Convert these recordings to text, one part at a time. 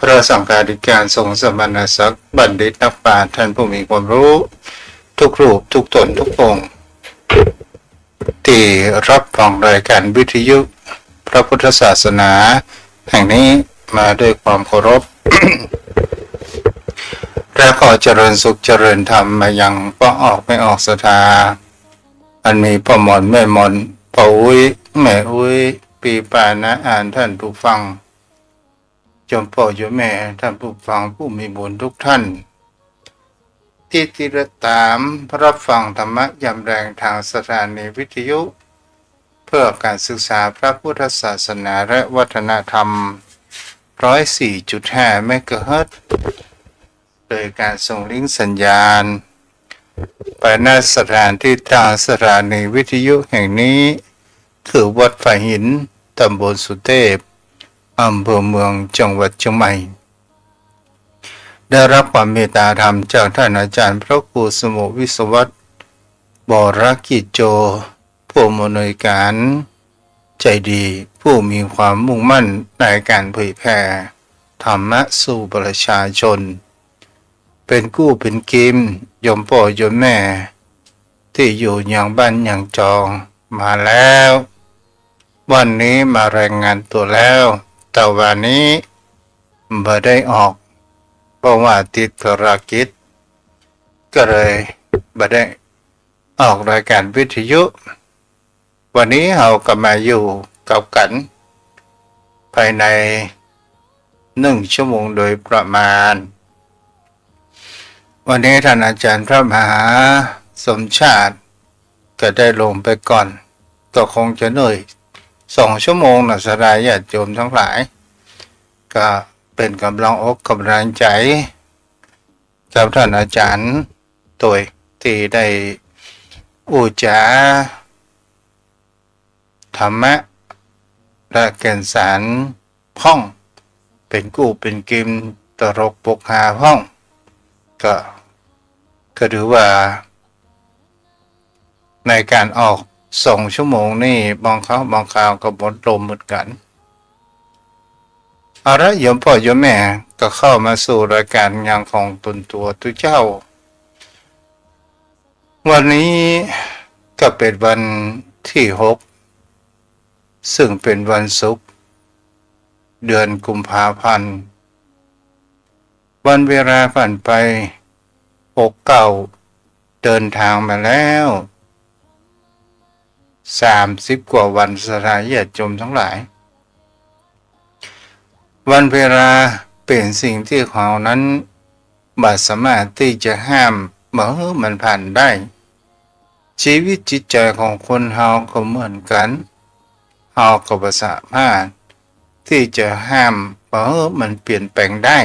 พระสังฆาธิการทรงสมณศักดิ์บัณฑิตนักปราชญ์ท่านผู้มีความรู้ทุกรูปทุกตนทุกองค์ที่รับฟังรายการวิทยุพระพุทธศาสนาแห่งนี้มาด้วยความเคารพ และขอเจริญสุขเจริญธรรมมายังพ่อออกไม่ออกศรัทธาอันมีพ่อหมอนแม่หมอนพ่ออุ้ยแม่อุ้ยปีปานะอ่านท่านผู้ฟังจมพ่อโยมแม่ท่านผู้ฟังผู้มีบุญทุกท่านที่ติดตามรับฟังธรรมะยามแรงทางสถานีวิทยุเพื่อการศึกษาพระพุทธศาสนาและวัฒนธรรม 104.5 เมกะเฮิรตซ์โดยการส่งลิงก์สัญญาณไปณสถานที่ทางสถานีวิทยุแห่งนี้คือวัดฝายหินตำบลสุเทพอำเภอเมืองจังหวัดเชียงใหม่ได้รับความเมตตาธรรมจากท่านอาจารย์พระครูสมุวิศวัตรบรกิจโจผู้อำนวยการใจดีผู้มีความมุ่งมั่นในการเผยแผ่ธรรมะสู่ประชาชนเป็นกู้เป็นกิมยมพ่อยมแม่ที่อยู่อย่างบ้านอย่างจองมาแล้ววันนี้มารายงานตัวแล้วแต่วันนี้ไม่ได้ออกเพราะว่าติดภารกิจก็เลยไม่ได้ออกรายการวิทยุวันนี้เราก็มาอยู่กับกันภายใน1 ชั่วโมงโดยประมาณวันนี้ท่านอาจารย์พระมหาสมชาติก็ได้ลงไปก่อนก็คงจะเหนื่อย2 ชั่วโมงนะสดายญาติโยมทั้งหลายก็เป็นกำลังอกกำลังใจกับท่านอาจารย์ตัวที่ได้อุจาธรรมะและแก่นสารพ่องเป็นกู้เป็นกิมตรกปกหาพ่องก็ถือว่าในการออก2 ชั่วโมงนี่บางครั้งบางคราวก็หมดลมเหมือนกันเอาละโยมพ่อโยมแม่ก็เข้ามาสู่รายการงานของตนตัวทุกเจ้าวันนี้ก็เป็นวันที่6ซึ่งเป็นวันศุกร์เดือนกุมภาพันธ์วันเวลาผ่านไป6-9เดินทางมาแล้ว30 กว่าวันสถานญาติโยมทั้งหลายวันเวลาเป็นสิ่งที่เขานั้นไม่สามารถที่จะห้ามไม่ให้มันผ่านได้ชีวิตจิตใจของคนเราก็เหมือนกันเราก็ไม่สามารถที่จะห้ามไม่ให้มันเปลี่ยนแปลงได้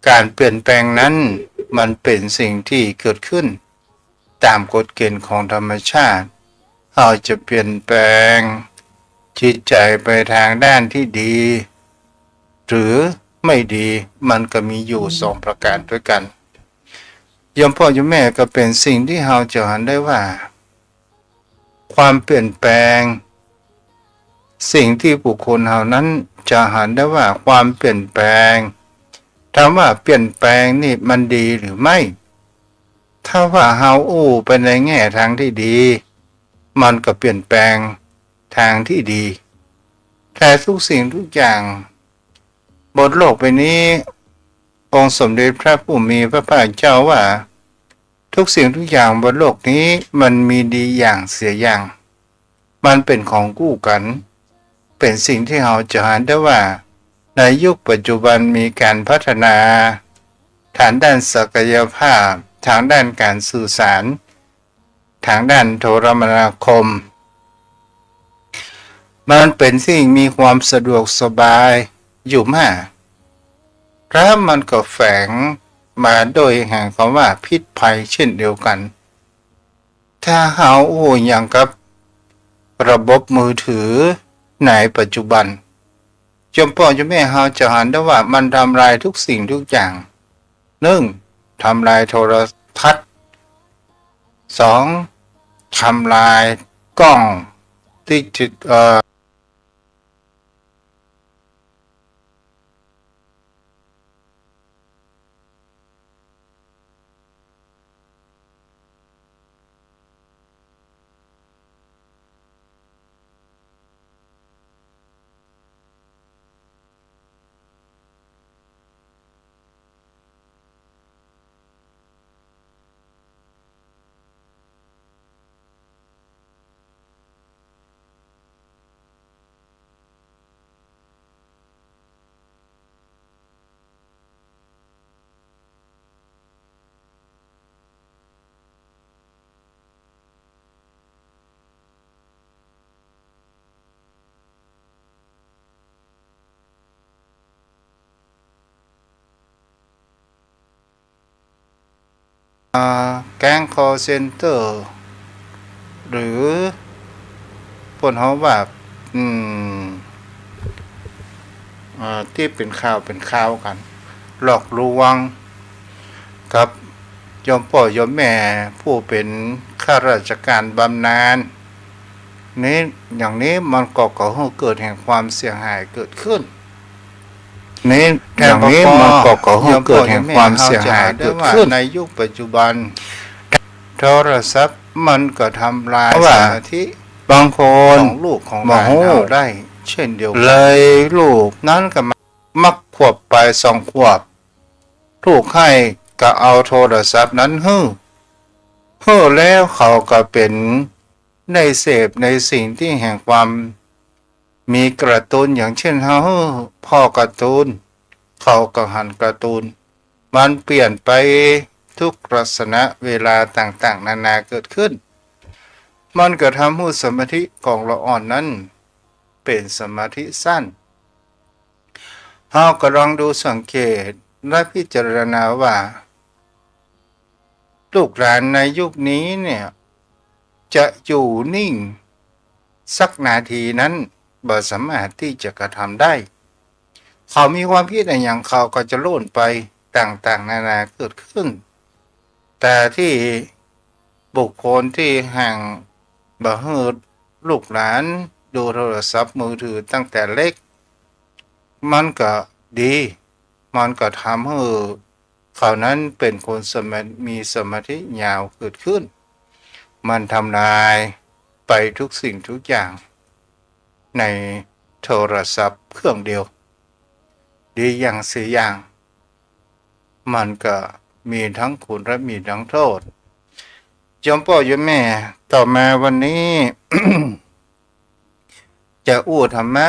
การเปลี่ยนแปลงนั้นมันเป็นสิ่งที่เกิดขึ้นตามกฎเกณฑ์ของธรรมชาติเราจะเปลี่ยนแปลงจิตใจไปทางด้านที่ดีหรือไม่ดีมันก็มีอยู่2 ประการด้วยกันโยมพ่อโยมแม่ก็เป็นสิ่งที่เราจะเห็นได้ว่าความเปลี่ยนแปลงสิ่งที่บุคคลเรานั้นจะเห็นได้ว่าความเปลี่ยนแปลงถามว่าเปลี่ยนแปลงนี่มันดีหรือไม่ถ้าว่าเราไปในแง่ทางที่ดีมันก็เปลี่ยนแปลงทางที่ดีแต่ทุกสิ่งทุกอย่างบนโลกใบนี้องค์สมเด็จพระผู้มีพระภาคเจ้าว่าทุกสิ่งทุกอย่างบนโลกนี้มันมีดีอย่างเสียอย่างมันเป็นของคู่กันเป็นสิ่งที่เราจะเห็นได้ว่าในยุคปัจจุบันมีการพัฒนาทางด้านศักยภาพทางด้านการสื่อสารทางด้านโทรคมนาคมมันเป็นสิ่งมีความสะดวกสบายอยู่มากแล้วมันก็แฝงมาโดยแห่งคำว่าพิษภัยเช่นเดียวกันถ้าเราอย่างกับระบบมือถือในปัจจุบันโยมพ่อโยมแม่เราจะเห็นได้ว่ามันทำลายทุกสิ่งทุกอย่าง1ทำลายโทรทัศน์2ทำลายกล้องที่ แก๊งคอลเซ็นเตอร์หรือพวกเขาแบบที่เป็นข่าวกันหลอกลวงกับยมพ่อยมแม่ผู้เป็นข้าราชการบำนาญนี้อย่างนี้มันก็ก่อให้เกิดแห่งความเสียหายเกิดขึ้นนี้อย่างนี้มันก็ก่อให้เกิดแห่งความเสียหายเกิดขึ้นในยุคปัจจุบันโทรศัพท์มันก็ทำลายสมาธิบางคนของลูกของหลานเอาได้เช่นเดียวกันเลยลูกนั้นก็มักขวบไป2 ขวบถูกให้ก็เอาโทรศัพท์นั้นฮื้อแล้วเขาก็เป็นในเสพในสิ่งที่แห่งความมีกระตุ้นอย่างเช่นพ่อการ์ตูนเขาก็หันการ์ตูนมันเปลี่ยนไปทุกลักษณะเวลาต่างๆนานาเกิดขึ้นมันก็ทำให้สมาธิของเราอ่อนนั้นเป็นสมาธิสั้นเราก็ลองดูสังเกตและพิจารณาว่าลูกหลานในยุคนี้เนี่ยจะอยู่นิ่งสักนาทีนั้นบ่สามารถที่จะกระทำได้เขามีความคิดอะไรอย่างเขาก็จะโล่นไปต่างๆนานาเกิดขึ้นแต่ที่บุคคลที่ห่างบ่ให้ลูกหลานดูโทรศัพท์มือถือตั้งแต่เล็กมันก็ดีมันก็ทำให้เขานั้นเป็นคนมีสมาธิยาวเกิดขึ้นมันทำลายไปทุกสิ่งทุกอย่างในโทรศัพท์เครื่องเดียวดีอย่างเสียอย่างมันก็มีทั้งคุณและมีทั้งโทษยมพ่อยมแม่ต่อมาวันนี้ จะอู้ธรรมะ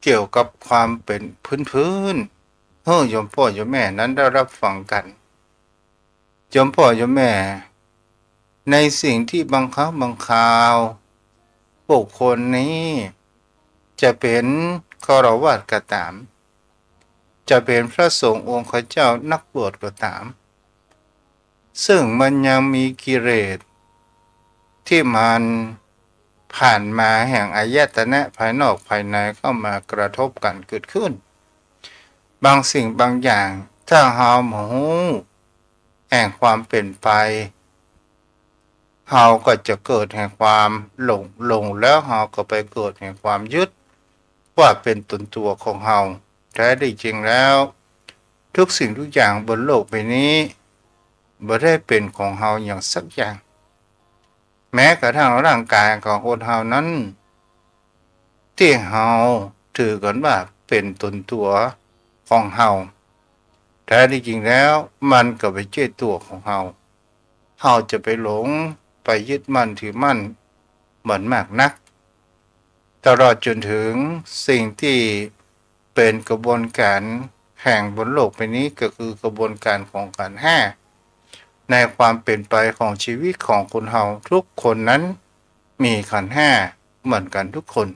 เกี่ยวกับความเป็นพื้นให้ยมพ่อยมแม่นั้นได้รับฟังกันยมพ่อยมแม่ในสิ่งที่บางครั้งบางคราวบุคคลนี้จะเป็นฆราวาสก็ตามจะเป็นพระสงฆ์องค์ข้าเจ้านักบวชก็ตามซึ่งมันยังมีกิเลสที่มันผ่านมาแห่งอายตนะภายนอกภายในเข้ามากระทบกันเกิดขึ้นบางสิ่งบางอย่างถ้าเราหมูแห่งความเป็นไปเราก็จะเกิดแห่งความหลงแล้วเราก็ไปเกิดแห่งความยึดว่าเป็นตนตัวของเราแท้จริงแล้วทุกสิ่งทุกอย่างบนโลกใบนี้ไม่ได้เป็นของเราอย่างสักอย่างแม้กระทั่งร่างกายของคนเรานั้นที่เราถือกันว่าเป็นตนตัวของเราแท้จริงแล้วมันก็ไม่ใช่ตัวของเราจะไปหลงไปยึดมั่นถือมั่นเหมือนมากนักตลอดจนถึงสิ่งที่เป็นกระบวนการแห่งบนโลกใบนี้ก็คือกระบวนการของขันธ์ห้าในความเป็นไปของชีวิตของคนเราทุกคนนั้นมีขันธ์ห้าเหมือนกันทุกคน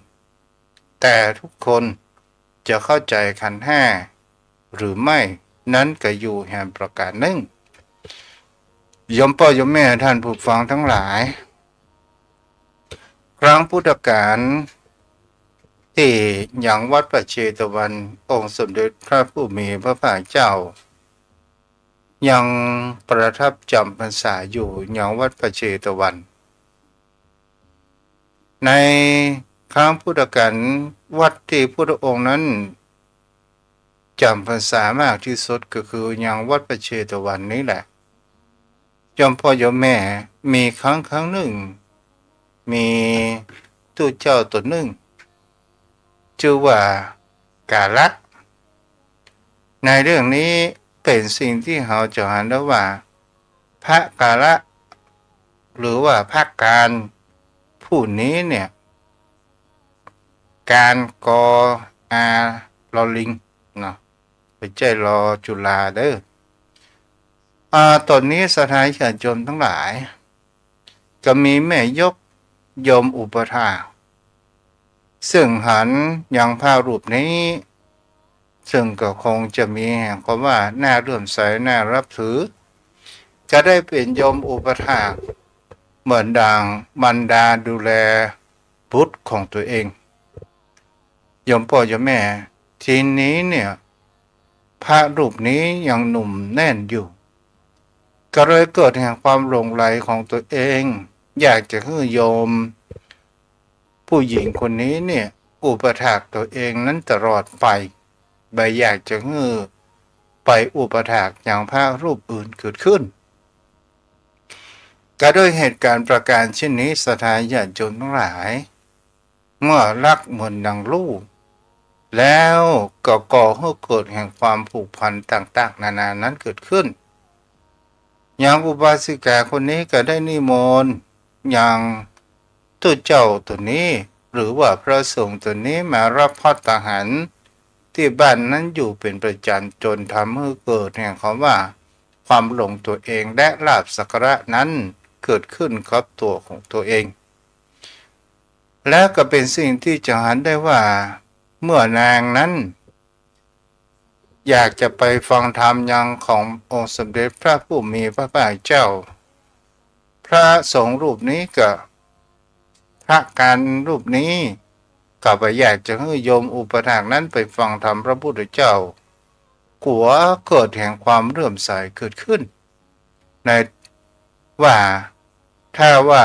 แต่ทุกคนจะเข้าใจขันธ์ห้าหรือไม่นั้นก็อยู่แห่งประการหนึ่งยมพ่อยมแม่ท่านผู้ฟังทั้งหลายครั้งพุทธกาลที่ยังวัดพระเชตวันองค์สมเด็จพระผู้มีพระภาคเจ้ายังประทับจำพรรษาอยู่ยังวัดพระเชตวันในครั้งพุทธกาลวัดที่พระองค์นั้นจำพรรษามากที่สุดก็คือยังวัดพระเชตวันนี้แหละยมพ่อยมแม่มีครั้งหนึ่งมีตู้เจ้าตัวหนึ่งชื่อว่ากาละในเรื่องนี้เป็นสิ่งที่เราจะเห็นได้ว่าพระกาละหรือว่าพระการผู้นี้เนี่ยการกออาลอลิงเนาะไปใจรอจุฬาเด้อตอนนี้สถานญาติโยมทั้งหลายก็มีแม่ยกโยมอุปถากซึ่งหันยังพระรูปนี้ซึ่งก็คงจะมีแห่งความว่าน่าเลื่อมใสน่ารับถือ ก็ ก็ได้เป็นโยมอุปถากเหมือนดังบรรดาดูแลบุตรของตัวเองโยมพ่อโยมแม่ทีนี้เนี่ยพระรูปนี้ยังหนุ่มแน่นอยู่ก็เลยเกิดแห่งความหลงใหลของตัวเองอยากจะให้โยมผู้หญิงคนนี้เนี่ยอุปถากตัวเองนั้นตลอดไปใบอยากจะให้ไปอุปถากอย่างพระรูปอื่นเกิดขึ้นก็ด้วยเหตุการณ์ประการเช่นนี้สถาญาติโยมทั้งหลายเมื่อรักเหมือนดังลูกแล้วก็ก่อให้เกิดแห่งความผูกพันต่างๆนานานั้นเกิดขึ้นอย่างอุบาสิกาคนนี้ก็ได้นิมนต์อย่างตัวเจ้าตัวนี้หรือว่าพระสงฆ์ตัวนี้มารับภัตตาหารที่บ้านนั้นอยู่เป็นประจำจนทำให้เกิดแห่งคำว่าความหลงตัวเองและลาภสักการะนั้นเกิดขึ้นกับตัวของตัวเองและก็เป็นสิ่งที่จะเห็นได้ว่าเมื่อนางนั้นอยากจะไปฟังธรรมยังขององค์สมเด็จพระผู้มีพระภาคเจ้าพระสงฆ์รูปนี้กับพระการรูปนี้ก็ไปอยากจะให้โยมอุปถากนั้นไปฟังธรรมพระพุทธเจ้ากลัวเกิดแห่งความเลื่อมใสเกิดขึ้นในว่าถ้าว่า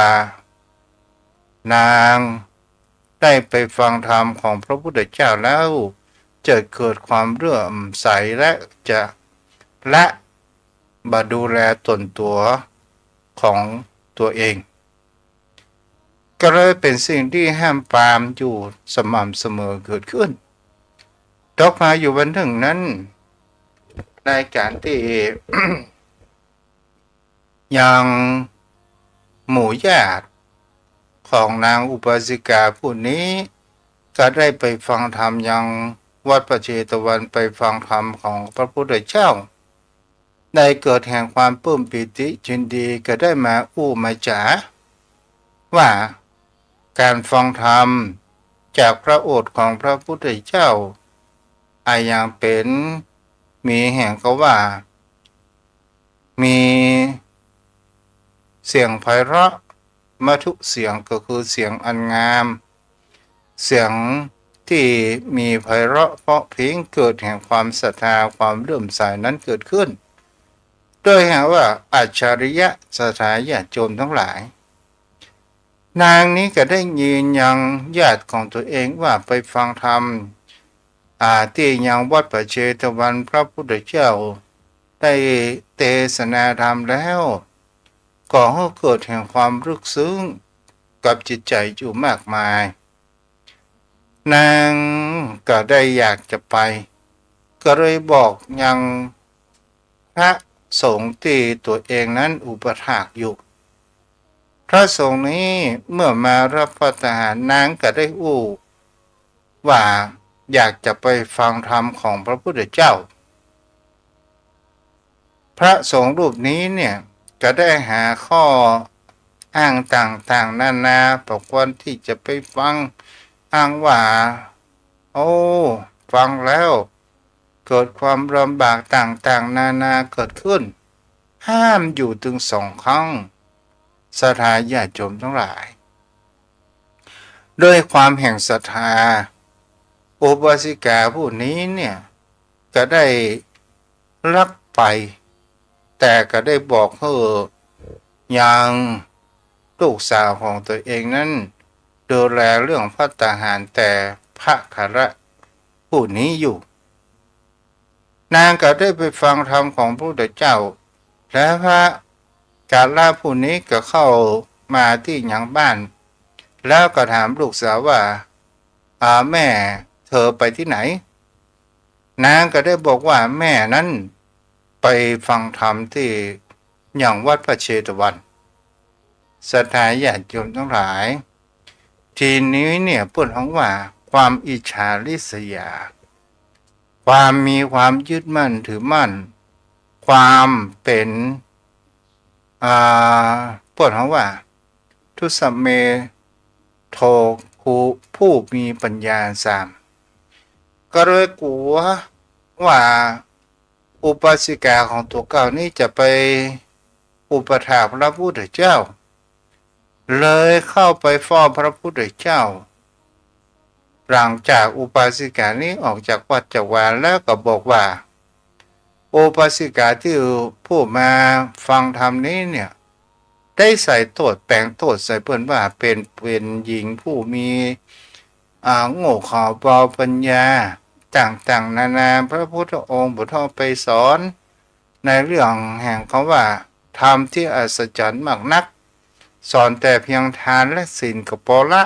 นางได้ไปฟังธรรมของพระพุทธเจ้าแล้วจะเกิดความเลื่อมใสและจะละบาดูแลตนตัวของตัวเองก็เลยเป็นสิ่งที่ห้ามปรามอยู่สม่ำเสมอเกิดขึ้นตกมาอยู่วันหนึ่งนั้นในการที่ ยังหมู่ญาติของนางอุบาสิกาผู้นี้ก็ได้ไปฟังธรรมยังวัดพระเชตวันไปฟังธรรมของพระพุทธเจ้าได้เกิดแห่งความปลื้มปิติยินดีก็ได้มามาจ๋าว่าการฟังธรรมจากพระโอษฐ์ของพระพุทธเจ้าอย่างเป็นมีแห่งก็ว่ามีเสียงไพเราะมาทุกเสียงก็คือเสียงอันงามเสียงที่มีไพเราะเพราะเพลงเกิดแห่งความศรัทธาความเลื่อมใสนั้นเกิดขึ้นโดยหาว่าอัจฉริยะสถาญาติโยมทั้งหลายนางนี้ก็ได้ยืนยังญาติของตัวเองว่าไปฟังธรรมที่ยังวัดพระเชตวันพระพุทธเจ้าได้เทศนาธรรมแล้วก่อให้เกิดแห่งความรึกซึ้งกับจิตใจอยู่มากมายนางก็ได้อยากจะไปก็เลยบอกยังพระสงฆ์ที่ตัวเองนั้นอุปถากอยู่พระสงฆ์นี้เมื่อมารับพระทหารนางก็ได้ว่าอยากจะไปฟังธรรมของพระพุทธเจ้าพระสงฆ์รูปนี้เนี่ยก็ได้หาข้ออ้างต่างๆนานาบอกว่าที่จะไปฟังอ้างว่าโอ้ฟังแล้วเกิดความลำบากต่างๆนานาเกิดขึ้นห้ามอยู่ถึง2 ครั้งศรัทธาญาติโยมทั้งหลายด้วยความแห่งศรัทธาอุบาสิกาผู้นี้เนี่ยก็ได้รักไปแต่ก็ได้บอกให้ยังลูกสาวของตัวเองนั้นดูแลเรื่องภัตตาหารแต่พระคารผู้นี้อยู่นางก็ได้ไปฟังธรรมของพระพุทธเจ้าและพระกาลผู้นี้ก็เข้ามาที่ยังบ้านแล้วก็ถามลูกสาวว่าแม่เธอไปที่ไหนนางก็ได้บอกว่าแม่นั้นไปฟังธรรมที่ยังวัดพระเชตวันศรัทธาญาติโยมทั้งหลายทีนี้เนี่ยพูดถึงว่าความอิจฉาริษยาความมีความยึดมั่นถือมั่นความเป็นพูดถึงว่าทุสเมโทผู้มีปัญญา3ก็เลยกลัวว่าอุบาสิกาของตัวเก่านี้จะไป อุปถากพระพุทธเจ้าเลยเข้าไปเฝ้าพระพุทธเจ้าหลังจากอุปาสิกานี้ออกจากวัดจากวาแล้วก็บอกว่าอุปาสิกาที่ผู้มาฟังธรรมนี้เนี่ยได้ใส่โทษแปลงโทษใส่เพิ่นว่าเป็นหญิงผู้มีโง่เขลาเบาปัญญาต่างๆนานาพระพุทธองค์บุทอไปสอนในเรื่องแห่งเขาว่าธรรมที่อัศจรรย์มากนักสอนแต่เพียงทานและศีลกับพอละ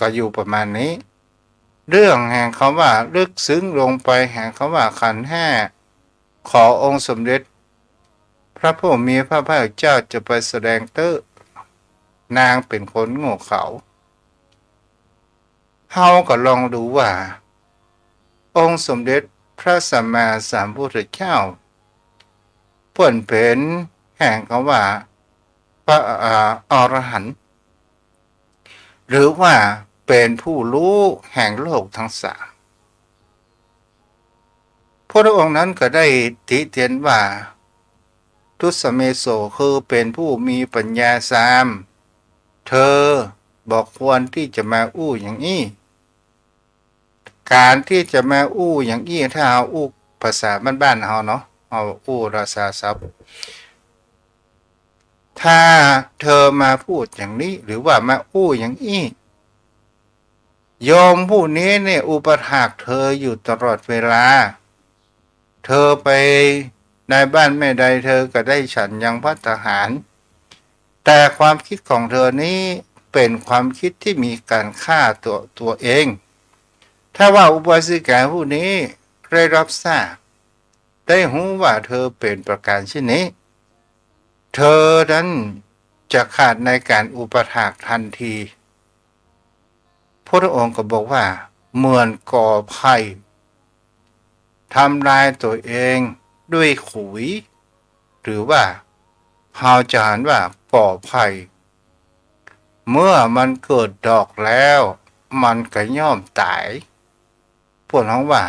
ก็อยู่ประมาณนี้เรื่องแห่งคำว่าลึกซึ้งลงไปแห่งคำว่าขันธ์ห้าขอองค์สมเด็จพระผู้มีพระภาคเจ้าจะไปแสดงเต้อนางเป็นคนโง่เขลาเฮาก็ลองดูว่าองค์สมเด็จพระสัมมาสัมพุทธเจ้าเพิ่นเป็นแห่งคำว่าพระอรหันต์หรือว่าเป็นผู้รู้แห่งโลกทั้งสามพระองค์นั้นก็ได้ติเตียนว่าทุสเมโสคือเป็นผู้มีปัญญาสามเธอบอกควรที่จะมาอู้อย่างนี้การที่จะมาอู้อย่างนี้ถ้าเอาอู้ภาษาบ้านๆเฮาเนาะเอาอู้ราษาศัพท์ถ้าเธอมาพูดอย่างนี้หรือว่ามาอู้อย่างนี้โยมผู้นี้เนี่ยอุปถากเธออยู่ตลอดเวลาเธอไปในบ้านแม่ใดเธอก็ได้ฉันยังภัตตาหารแต่ความคิดของเธอนี้เป็นความคิดที่มีการฆ่าตัวเองถ้าว่าอุบาสิกาผู้นี้ได้รับทราบได้รู้ว่าเธอเป็นประการเช่นนี้เธอนั้นจะขาดในการอุปถากทันทีพระองค์ก็บอกว่าเหมือนก่อภัยทำลายตัวเองด้วยขุยหรือว่าเฮาจะอ่านว่าก่อภัยเมื่อมันเกิดดอกแล้วมันก็ย่อมตายพวกเราว่า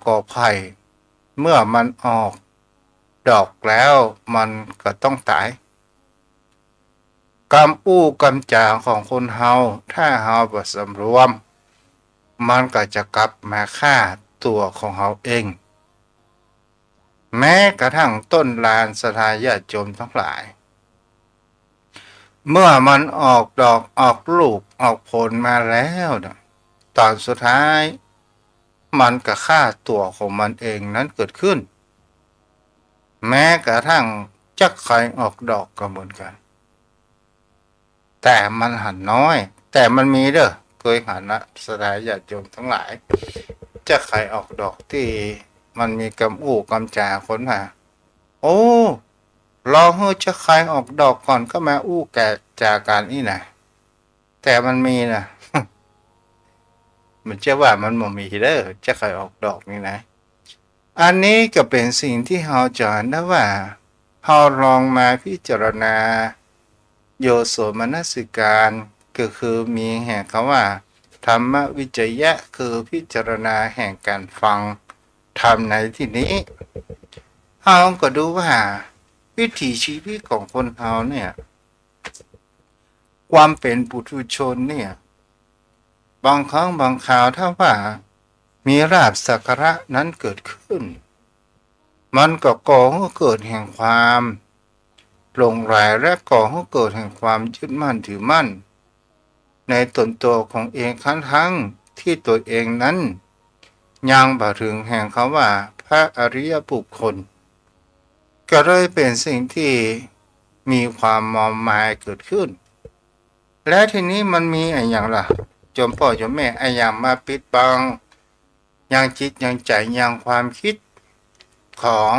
ก่อภัยเมื่อมันออกดอกแล้วมันก็ต้องตายกรรมอู้กรรมจาของคนเฮาถ้าเฮาบ่สำรวมมันก็จะกลับมาฆ่าตัวของเฮาเองแม้กระทั่งต้นลานสทายาติโยมทั้งหลายเมื่อมันออกดอกออกลูกออกผลมาแล้วตอนสุดท้ายมันก็ฆ่าตัวของมันเองนั้นเกิดขึ้นแม้กระทั่งจักไข่ออกดอกก็เหมือนกันแต่มันหันน้อยแต่มันมีเด้อเคยหันนะสทายาติโยมทั้งหลายจักไข่ออกดอกที่มันมีกำอู้กำจาคนมาโอ้รอให้จักไข่ออกดอกก่อนก็มาอู้แก่จาการนี่นะแต่มันมีนะมันจะว่ามันบ่มีเด้อจักไข่ออกดอกนี่นะอันนี้ก็เป็นสิ่งที่เราจะนะว่าเราลองมาพิจารณาโยโสมนสิการก็คือมีแห่งคำว่าธรรมวิจยะคือพิจารณาแห่งการฟังธรรมในที่นี้เราก็ดูว่าวิถีชีวิตของคนเราเนี่ยความเป็นปุถุชนเนี่ยบางครั้งบางคราวถ้าว่ามีลาภสักการะนั้นเกิดขึ้นมันก็ก่อให้เกิดแห่งความหลงไหลและก่อให้เกิดแห่งความยึดมั่นถือมั่นในตนตัวของเองทั้งที่ตัวเองนั้นยังบ่ถึงแห่งคำว่าพระอริยบุคคลก็เลยเป็นสิ่งที่มีความมอมมายเกิดขึ้นและทีนี้มันมีอะไรอย่างล่ะจมพ่อจมแม่อะไรอย่างมาปิดบังยังจิตยังใจยังความคิดของ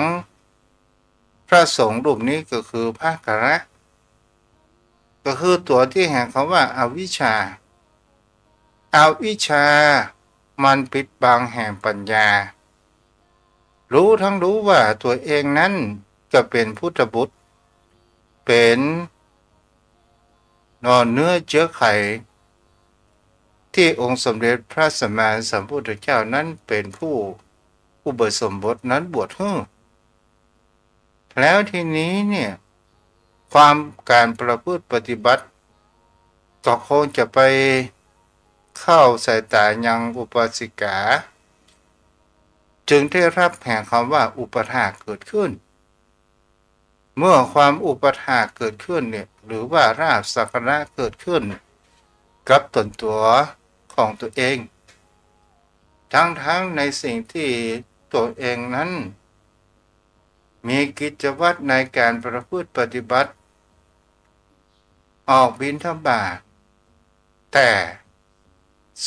พระสงฆ์รูปนี้ก็คือภาคกะก็คือตัวที่แห่งคำว่าอวิชชามันปิดบังแห่งปัญญารู้ทั้งรู้ว่าตัวเองนั้นก็เป็นพุทธบุตรเป็นนอนเนื้อเชื้อไขที่องค์สมเด็จพระสัมมาสัมพุทธเจ้านั้นเป็นผู้อุปสมบทนั้นบวชให้ แล้วทีนี้เนี่ยความการประพฤติปฏิบัติก็คงจะไปเข้าสายตายังอุปาสิกาจึงได้รับแห่งคำว่าอุปถากเกิดขึ้นเมื่อความอุปถากเกิดขึ้นเนี่ยหรือว่าราบสักการะเกิดขึ้นกับตนตัวของตัวเองทั้งในสิ่งที่ตัวเองนั้นมีกิจวัตรในการประพฤติปฏิบัติออกบิณฑบาตแต่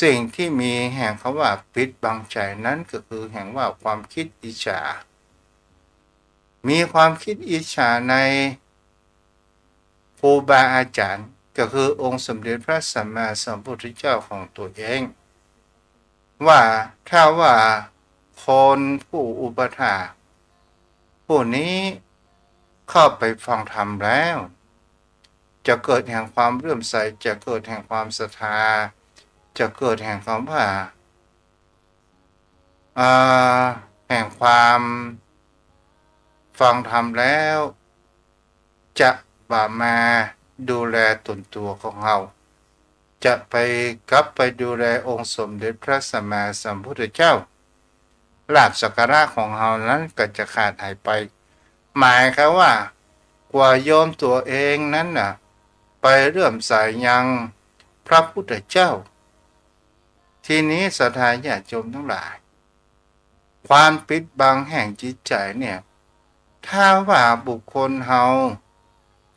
สิ่งที่มีแห่งคำว่าปิดบังใจนั้นก็คือแห่งว่าความคิดอิจฉามีความคิดอิจฉาในครูบาอาจารย์ก็คือองค์สมเด็จพระสัมมาสัมพุทธเจ้าของตัวเองว่าถ้าว่าคนผู้อุปถากผู้นี้เข้าไปฟังธรรมแล้วจะเกิดแห่งความเลื่อมใสจะเกิดแห่งความศรัทธาจะเกิดแห่งความว่าแห่งความฟังธรรมแล้วจะบ่ามาดูแลตนตัวของเราจะไปกลับไปดูแลองค์สมเด็จพระสัมมาสัมพุทธเจ้าลาภสักการะของเรานั้นก็จะขาดหายไปหมายคือว่ากว่าโยมตัวเองนั้นน่ะไปเลื่อมใสยังพระพุทธเจ้าทีนี้ศรัทธาญาติโยมทั้งหลายความปิดบังแห่งจิตใจเนี่ยถ้าว่าบุคคลเฮา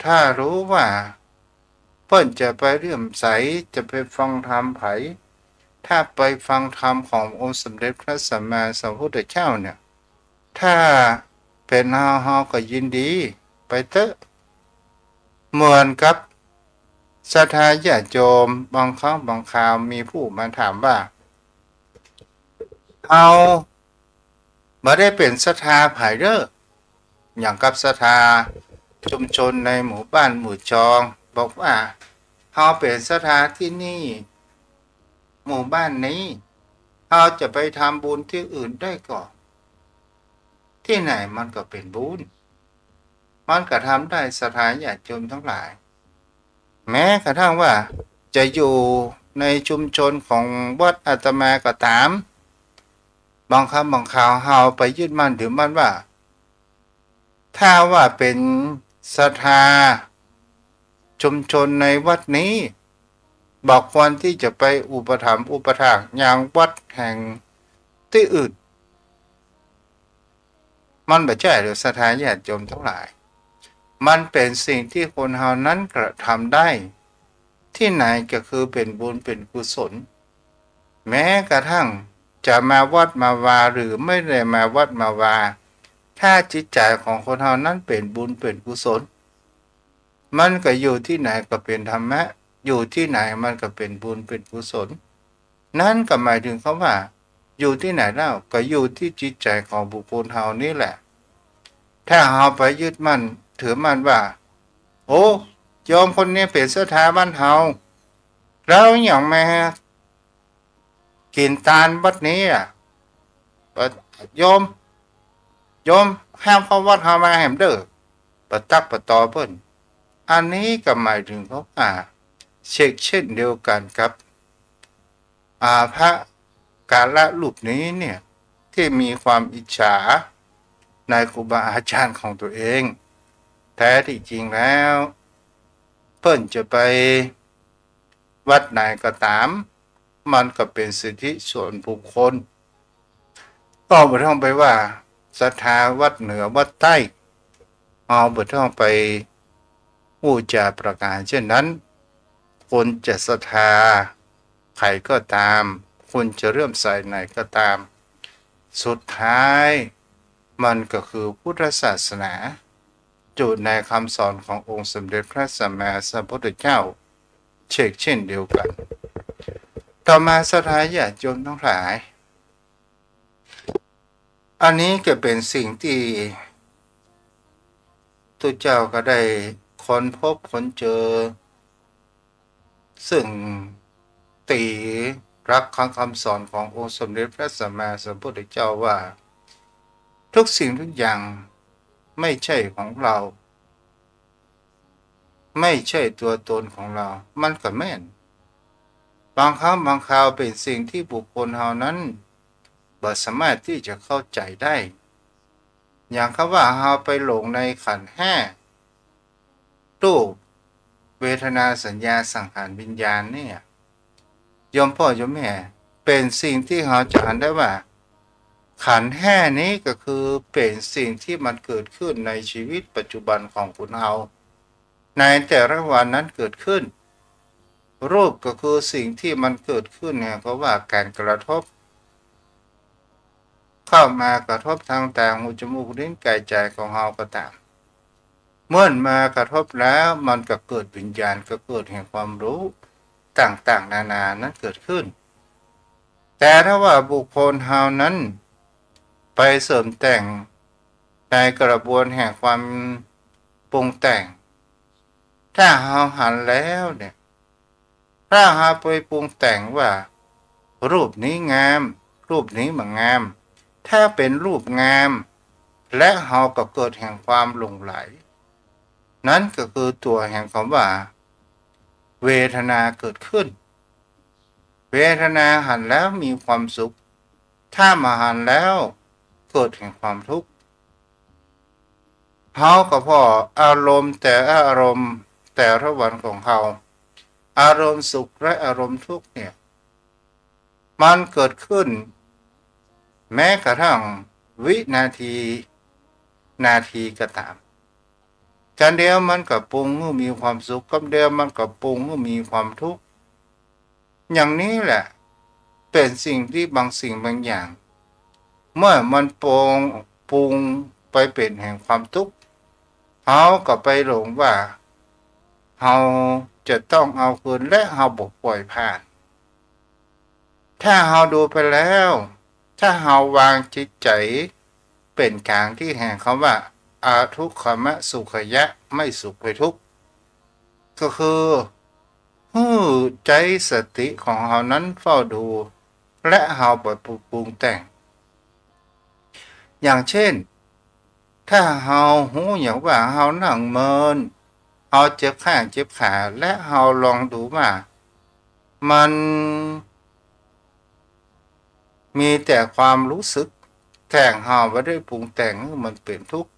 ถ้ารู้ว่าเพิ่นจะไปเลื่อมใสจะไปฟังธรรมไผถ้าไปฟังธรรมขององค์สมเด็จพระสัมมาสัมพุทธเจ้าเนี่ยถ้าเป็นเฮาก็ยินดีไปเถอะเหมือนกับศรัทธาญาติโยมบางครั้งบางคราวมีผู้มาถามว่าเอาบ่ได้เป็นศรัทธาไผเด้ออย่างกับศรัทธาชุมชนในหมู่บ้านหมู่จองบอกว่าเฮาเป็นศรัทธาที่นี่หมู่บ้านนี้เฮาจะไปทำบุญที่อื่นได้ก่อนที่ไหนมันก็เป็นบุญมันก็ทำได้ศรัทธาญาติโยมทั้งหลายแม้กระทั่งว่าจะอยู่ในชุมชนของวัดอาตมาก็ตามบางคำบางข่าวเฮาไปยึดมั่นถือมั่นว่าถ้าว่าเป็นศรัทธาชุมชนในวัดนี้บอกควรที่จะไปอุปถัมภ์อุปถากอย่างวัดแห่งที่อื่นมันบ่ใช่หรือศรัทธาญาติโยมทั้งหลายมันเป็นสิ่งที่คนเฮานั้นกระทำได้ที่ไหนก็คือเป็นบุญเป็นกุศลแม้กระทั่งจะมาวัดมาวาหรือไม่ได้มาวัดมาวาถ้าจิตใจของคนเฮานั้นเป็นบุญเป็นกุศลมันก็อยู่ที่ไหนก็เป็นธรรมะอยู่ที่ไหนมันก็เป็นบุญเป็นกุศลนั่นก็หมายถึงคำว่าอยู่ที่ไหนแล้วก็อยู่ที่จิตใจของบุคคลเฮานี่แหละถ้าเฮาไปยึดมั่นถือมั่นว่าโอ้โยมคนนี้เป็นศรัทธาบ้านเฮาแล้วอย่างแม่กินตาลวัดนี้อ่ะโยมห้ามเข้าวัดเฮามาแหมเด้อปะตักปะตอเพิ่นอันนี้ก็หมายถึงเขาเช่นเดียวกันครับพระกาละรูปนี้เนี่ยที่มีความอิจฉาในครูบาอาจารย์ของตัวเองแท้ที่จริงแล้วเพิ่นจะไปวัดไหนก็ตามมันก็เป็นสิทธิส่วนบุคคลก็บ่ต้องไปว่าศรัทธาวัดเหนือวัดใต้บ่ต้องไปผู้จะประกาศเช่นนั้นคนจะศรัทธาใครก็ตามคุณจะเริ่มใส่ไหนก็ตามสุดท้ายมันก็คือพุทธศาสนาจุดในคำสอนขององค์สมเด็จพระสัมมาสัมพุทธเจ้าเช่นเดียวกันต่อมาศรัทธาญาติโยมทั้งหลายอันนี้ก็เป็นสิ่งที่ตัวเจ้าก็ได้ค้นพบค้นเจอซึ่งตีรักคำสอนขององค์สมเด็จพระสัมมาสัมพุทธเจ้าว่าทุกสิ่งทุกอย่าง ไม่ใช่ของเราไม่ใช่ตัวตนของเรามันก็แม่นบางครั้งบางคราวเป็นสิ่งที่บุคคลเฮานั้นบ่สามารถที่จะเข้าใจได้อย่างคำว่าเฮาไปหลงในขันธ์ห้ารูปเวทนาสัญญาสังขารวิญญาณเนี่ยโยมพ่อโยมแม่เป็นสิ่งที่เราจะอ่านได้ว่าขันธ์ห้านี้ก็คือเป็นสิ่งที่มันเกิดขึ้นในชีวิตปัจจุบันของคุณเราในแต่ละวันนั้นเกิดขึ้นรูปก็คือสิ่งที่มันเกิดขึ้นเนี่ยเพราะว่าการกระทบเข้ามากระทบทางตาหูจมูกลิ้นกายใจของเราก็ตามเมื่อมากระทบแล้วมันก็เกิดวิญญาณก็เกิดแห่งความรู้ต่างๆนานานั้นเกิดขึ้นแต่ถ้าว่าบุคคลเฮานั้นไปเสริมแต่งในกระบวนแห่งความปรุงแต่งถ้าเฮาหันแล้วเนี่ยถ้าเฮาไปปรุงแต่งว่ารูปนี้งามรูปนี้มันงามถ้าเป็นรูปงามและเฮาก็เกิดแห่งความหลงไหลนั้นก็คือตัวแห่งคำว่าเวทนาเกิดขึ้นเวทนาหันแล้วมีความสุขถ้ามาหันแล้วเกิดแห่งความทุกข์เฮาก็พออารมณ์แต่อารมณ์แต่ละวันของเฮาอารมณ์สุขและอารมณ์ทุกข์เนี่ยมันเกิดขึ้นแม้กระทั่งวินาทีก็ตามกันเดียวมันกับปรุงเมื่อมีความสุขกันเดียวมันกับปรุงเมื่อมีความทุกข์อย่างนี้แหละเป็นสิ่งที่บางสิ่งบางอย่างเมื่อมันปรุงไปเป็นแห่งความทุกข์เฮาก็ไปหลงว่าเฮาจะต้องเอาคืนและเฮาบ่ปล่อยผ่านถ้าเฮาดูไปแล้วถ้าเฮาวางจิตใจเป็นกลางที่แห่งคำว่าอาทุกขมะสุขยะไม่สุขไปทุกข์ก็คือใจสติของเฮานั้นเฝ้าดูและเฮาบ่ปรุงแต่งอย่างเช่นถ้าเฮาหูอย่างว่าเฮานั่งเมินเฮาเจ็บข้างเจ็บขาและเฮาลองดูว่ามันมีแต่ความรู้สึกแต่งเฮาไม่ได้ปรุงแต่งมันเป็นทุกข์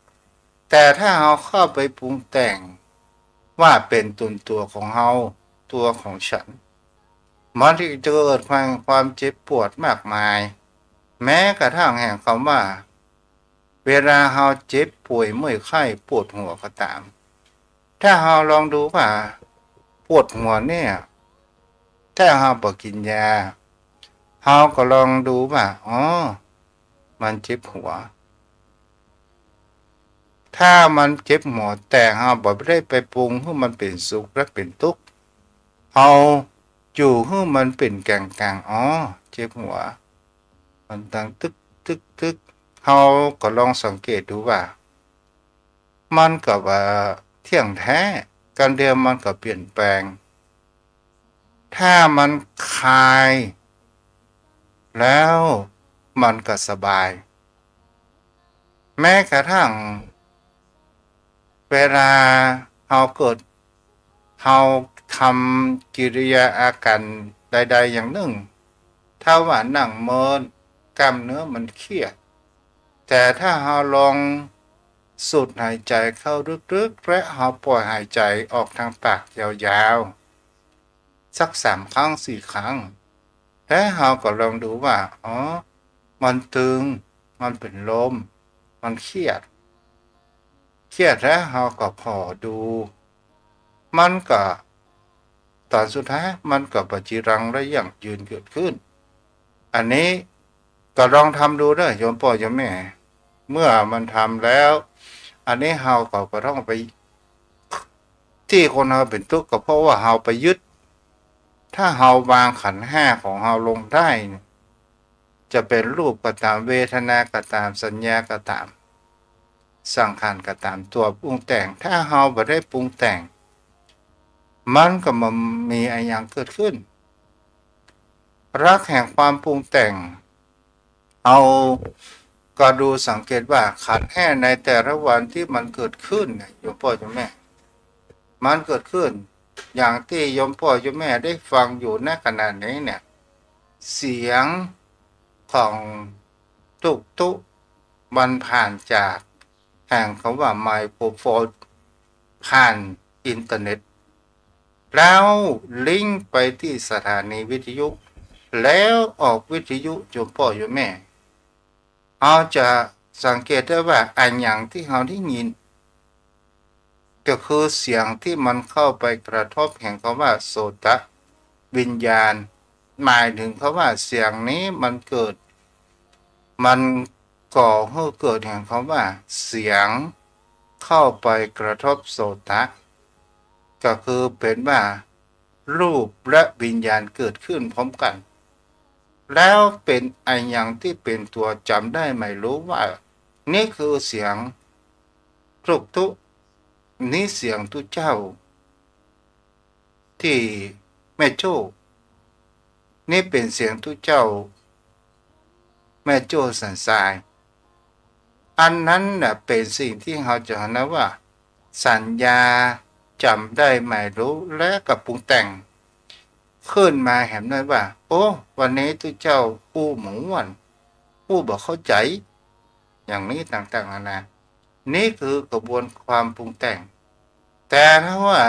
แต่ถ้าเฮาเข้าไปปรุงแต่งว่าเป็นตนตัวของเฮาตัวของฉันมันที่จะเกิดความเจ็บปวดมากมายแม้กระทั่งแห่งคำว่าเวลาเฮาเจ็บป่วยเมื่อยไข้ปวดหัวก็ตามถ้าเฮาลองดูว่าปวดหัวเนี่ยถ้าเฮาบ่กินยาเฮาก็ลองดูว่ามันเจ็บหัวถ้ามันเจ็บหัวแต่เฮาบ่ได้ไปปรุงให้มันเป็นสุขและเป็นทุกข์เฮาอยู่ให้มันเป็นกลางๆเจ็บหัวมันดังตึกเฮาก็ลองสังเกตดูว่ามันก็ว่าเที่ยงแท้การเดียวมันก็เปลี่ยนแปลงถ้ามันคลายแล้วมันก็สบายแม้กระทั่งเวลาเฮาทำกิริยาอาการใดๆอย่างหนึ่งถ้าว่านั่งเมินกล้ามเนื้อมันเครียดแต่ถ้าเฮาลองสูดหายใจเข้าลึกๆและเฮาปล่อยหายใจออกทางปากยาวๆสัก3 ครั้ง 4 ครั้งและเฮาก็ลองดูว่ามันตึงมันเป็นลมมันเครียดแล้วเฮาก็พอดูมันก็ตอนสุดท้ายมันก็ปจิรังและยั่งยืนเกิดขึ้นอันนี้ก็ลองทำดูเด้อโยมพ่อโยมแม่เมื่อมันทำแล้วอันนี้เฮาก็ต้องไปที่คนเฮาเป็นทุกข์ก็เพราะว่าเฮาไปยึดถ้าเฮาวางขันธ์ห้าของเฮาลงได้จะเป็นรูปก็ตามเวทนาก็ตามสัญญาก็ตามสังขารก็ตามตัวปรุงแต่งถ้าเฮาบ่ได้ปรุงแต่งมันก็มันมีอะไรอย่างเกิดขึ้นรักแห่งความปรุงแต่งเอา ก็ดูสังเกตว่าขันธ์ห้าในแต่ละวันที่มันเกิดขึ้นเนี่ยโยมพ่อโยมแม่มันเกิดขึ้นอย่างที่โยมพ่อโยมแม่ได้ฟังอยู่ณขณะนี้เนี่ยเสียงของทุกมันผ่านจากแห่งคำว่าไมโครโฟนผ่านอินเทอร์เน็ตแล้วลิงก์ไปที่สถานีวิทยุแล้วออกวิทยุโยมพ่อโยมแม่เราจะสังเกตได้ว่าอันอย่างที่เราได้ยินก็คือเสียงที่มันเข้าไปกระทบแห่งคำว่าโสตวิญญาณหมายถึงคำว่าเสียงนี้มันก่อให้เกิดแห่งคำว่าเสียงเข้าไปกระทบโสตก็คือเป็นว่ารูปและวิญญาณเกิดขึ้นพร้อมกันแล้วเป็นไออย่างที่เป็นตัวจำได้ไม่รู้ว่านี่คือเสียงทุกนี่เสียงทุเจ้าที่แม่โจ้นี่เป็นเสียงทุเจ้าแม่โจ้สันทรายอันนั้นน่ะเป็นสิ่งที่เราจะเห็นว่าสัญญาจำได้ไม่รู้และกับปรุงแต่งขึ้นมาเห็นได้ว่าโอ้วันนี้ทุเจ้าผู้หมูวันผู้บอกเข้าใจอย่างนี้ต่างๆนานานี่คือกระบวนความปรุงแต่งแต่ถ้าว่า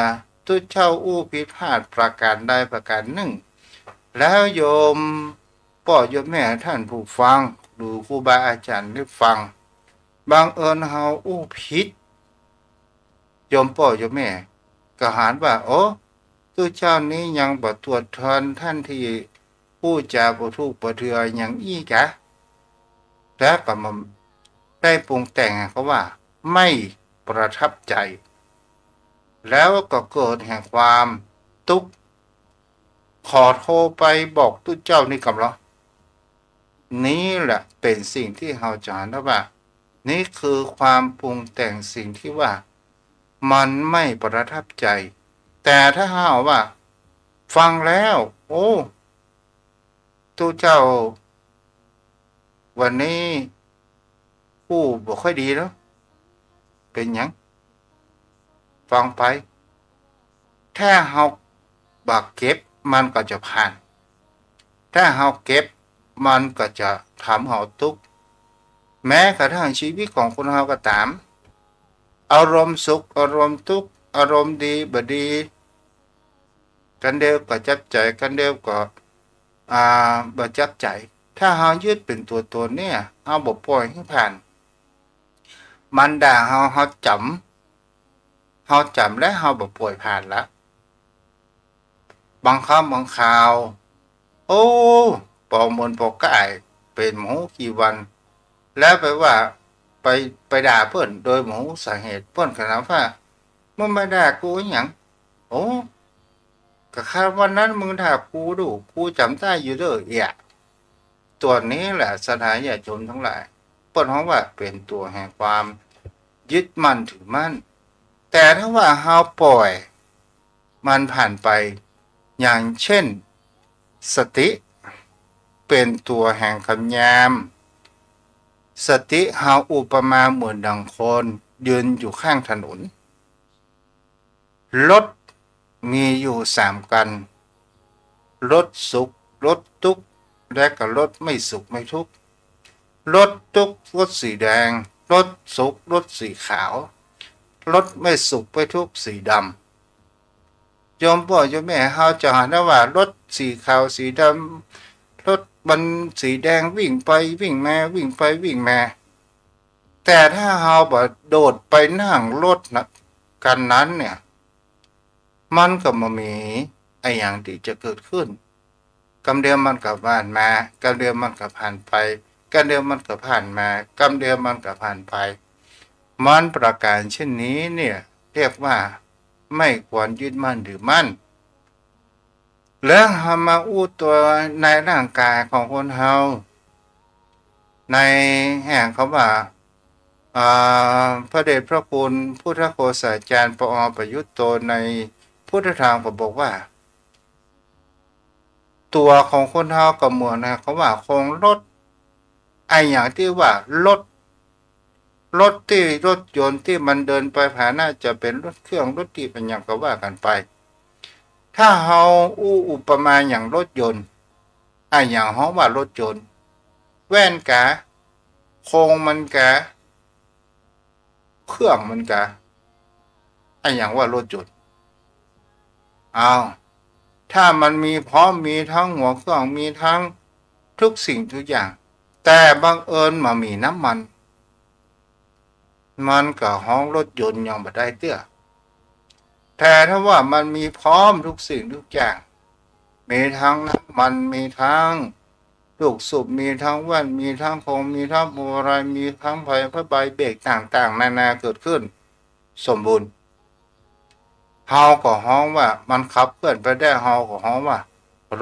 ทุเจ้าอู้ผิดพลาดประการใดประการหนึ่งแล้วโยมพ่อโยมแม่ท่านผู้ฟังหรือครูบาอาจารย์ได้ฟังบางเอิญเฮาอู้ผิดโยมพ่อโยมแม่ก็หารว่าโอ้ทุเจ้านี้ยังบ่ตรวจทานท่านที่ผู้จาบ่ถูกบ่เถื่ออย่างอี้กะแล้วก็มาได้ปรุงแต่งเขาว่าไม่ประทับใจแล้วก็เกิดแห่งความทุกข์ขอโทรไปบอกทุเจ้านี่กับเรานี่แหละเป็นสิ่งที่เราจะเห็นว่านี่คือความปรุงแต่งสิ่งที่ว่ามันไม่ประทับใจแต่ถ้าหาว่าฟังแล้วโอ้ทุเจ้าวันนี้ผู้บ่ค่อยดีแล้วเป็นหยังฟังไปถ้าเฮาบักเก็บมันก็จะผ่านถ้าเฮาเก็บมันก็จะทำเฮาทุกข์แม้กระทั่งชีวิตของคนเฮาก็ตามอารมณ์สุขอารมณ์ทุกข์อารมณ์ดีบ่ดีกันเดียวก็จับใจกันเดียวก็บ่จับใจถ้าเฮายึดเป็นตัวตนเนี่ยเฮาบ่ปล่อยให้ผ่านมันด่าเฮาจำและเฮาบ่ปล่อยผ่านละบางคำบางข่าวโอ้ปอมนปอกายเป็นหมูกี่วันแล้วไปว่าไปด่าเพิ่นโดยหมูสาเหตุเพิ่นก็ถามว่ามึงมาด่ากูอิหยังโอ้ก็คาดวันนั้นมึงด่ากูดูกูจำได้อยู่เด้อเอียตัวนี้แหละสถานญาติโยมทั้งหลายเพิ่นฮ้องว่าเป็นตัวแห่งความยึดมั่นถือมั่นแต่ถ้าว่าเฮาปล่อยมันผ่านไปอย่างเช่นสติเป็นตัวแห่งคำยามสติเฮาอุปมาเหมือนดังคนยืนอยู่ข้างถนนรถมีอยู่3กันรถสุขรถทุกข์และก็รถไม่สุขไม่ทุกข์รถทุกข์รถสีแดงรถสุขรถสีขาวรถไม่สุขไม่ทุกข์สีดำโยมพ่อโยมแม่เฮาจะเห็นว่ารถสีขาวสีดำรถมันสีแดงวิ่งไปวิ่งมาวิ่งไปวิ่งมาแต่ถ้าเฮาบ่โดดไปนั่งรถนะกันนั้นเนี่ยมันก็บ่มีไอ้อย่างที่จะเกิดขึ้นกำเดียวมันก็ผ่านมากำเดียวมันก็ผ่านไปกำเดียวมันก็ผ่านมากำเดียวมันก็ผ่านไปมันประการเช่นนี้เนี่ยเรียกว่าไม่ควรยึดมั่นถือมั่นแล้วเฮามาอู้ตัวในร่างกายของคนเฮาในแห่งคำว่าพระเดชพระคุณพุทธโฆษาจารย์ปอประยุตโตในพุทธทางก็บอกว่าตัวของคนเฮาก็เหมือนนะเขาว่าคงรถไอ้อย่างที่ว่ารถ รถยนต์ที่มันเดินไปผ่านน่าจะเป็นรถเครื่องรถที่เป็นอย่างก็ว่ากันไปถ้าเฮาอุปมาอย่างรถยนต์อย่างเฮาว่ารถยนต์แว่นกะโครงมันกะเครื่องมันกะอย่างว่ารถยนต์เอาถ้ามันมีพร้อมมีทั้งหัวเครื่องมีทั้งทุกสิ่งทุกอย่างแต่บังเอิญมามีน้ำมันก็ห้องรถยนต์ยังบ่ได้เตื้อแต่ถ้าว่ามันมีพร้อมทุกสิ่งทุกอย่างมีทั้งน้ำมันมีทั้งลูกสูบมีทั้งแว่นมีทั้งโคมมีทั้งพวงมาลัยมีทั้งไฟผ้าใบเบรกต่างๆนานาเกิดขึ้นสมบูรณ์เฮาก็ฮ้องว่ามันขับเคลื่อนไปได้เฮาก็ฮ้องว่า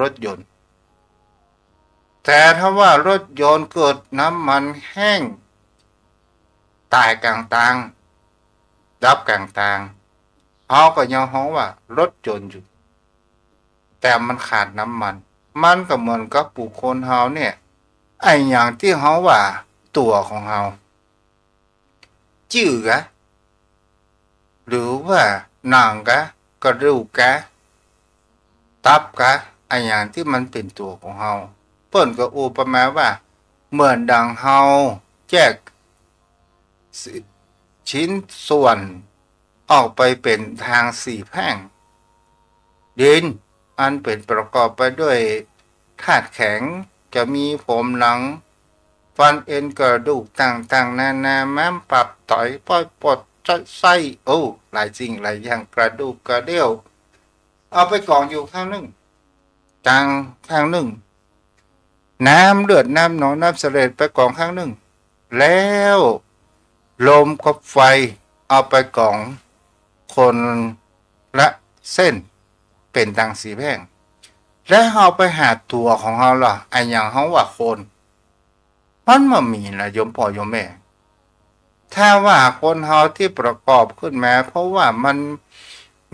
รถยนต์แต่ถ้าว่ารถยนต์เกิดน้ำมันแห้งตายกลางทางดับกลางทางเฮาก็ยังฮ้องว่ารถยนต์อยู่แต่มันขาดน้ำมันก็เหมือนกับบุคคลเฮาเนี่ยอย่างที่เฮาว่าตัวของเฮาจื้อกะหรือว่าหนังกระดูกตับอย่างที่มันเป็นตัวของเฮาเปิ้นก็อุปมาว่าเหมือนดังเฮาแยกชิ้นส่วนออกไปเป็นทางสี่แพร่งดินอันเป็นประกอบไปด้วยธาตุแข็งจะมีผมหนังฟันเอ็นกระดูกต่างๆนานาม้ามปรับต่อยป้อยปดไส้หลายสิ่งหลายอย่างกระดูกกระเดี่ยวเอาไปกองอยู่ข้างหนึ่งข้างหนึ่งน้ำเลือดน้ำหนองน้ำเสลดไปกองข้างหนึ่งแล้วลมกับไฟเอาไปกองคนละเส้นเป็นทางสีแพร่งและเฮาไปหาตัวของเฮาล่ะอย่างเฮาว่าคนมันมามีนะโยมพ่อโยมแม่ถ้าว่าคนเฮาที่ประกอบขึ้นมาเพราะว่ามัน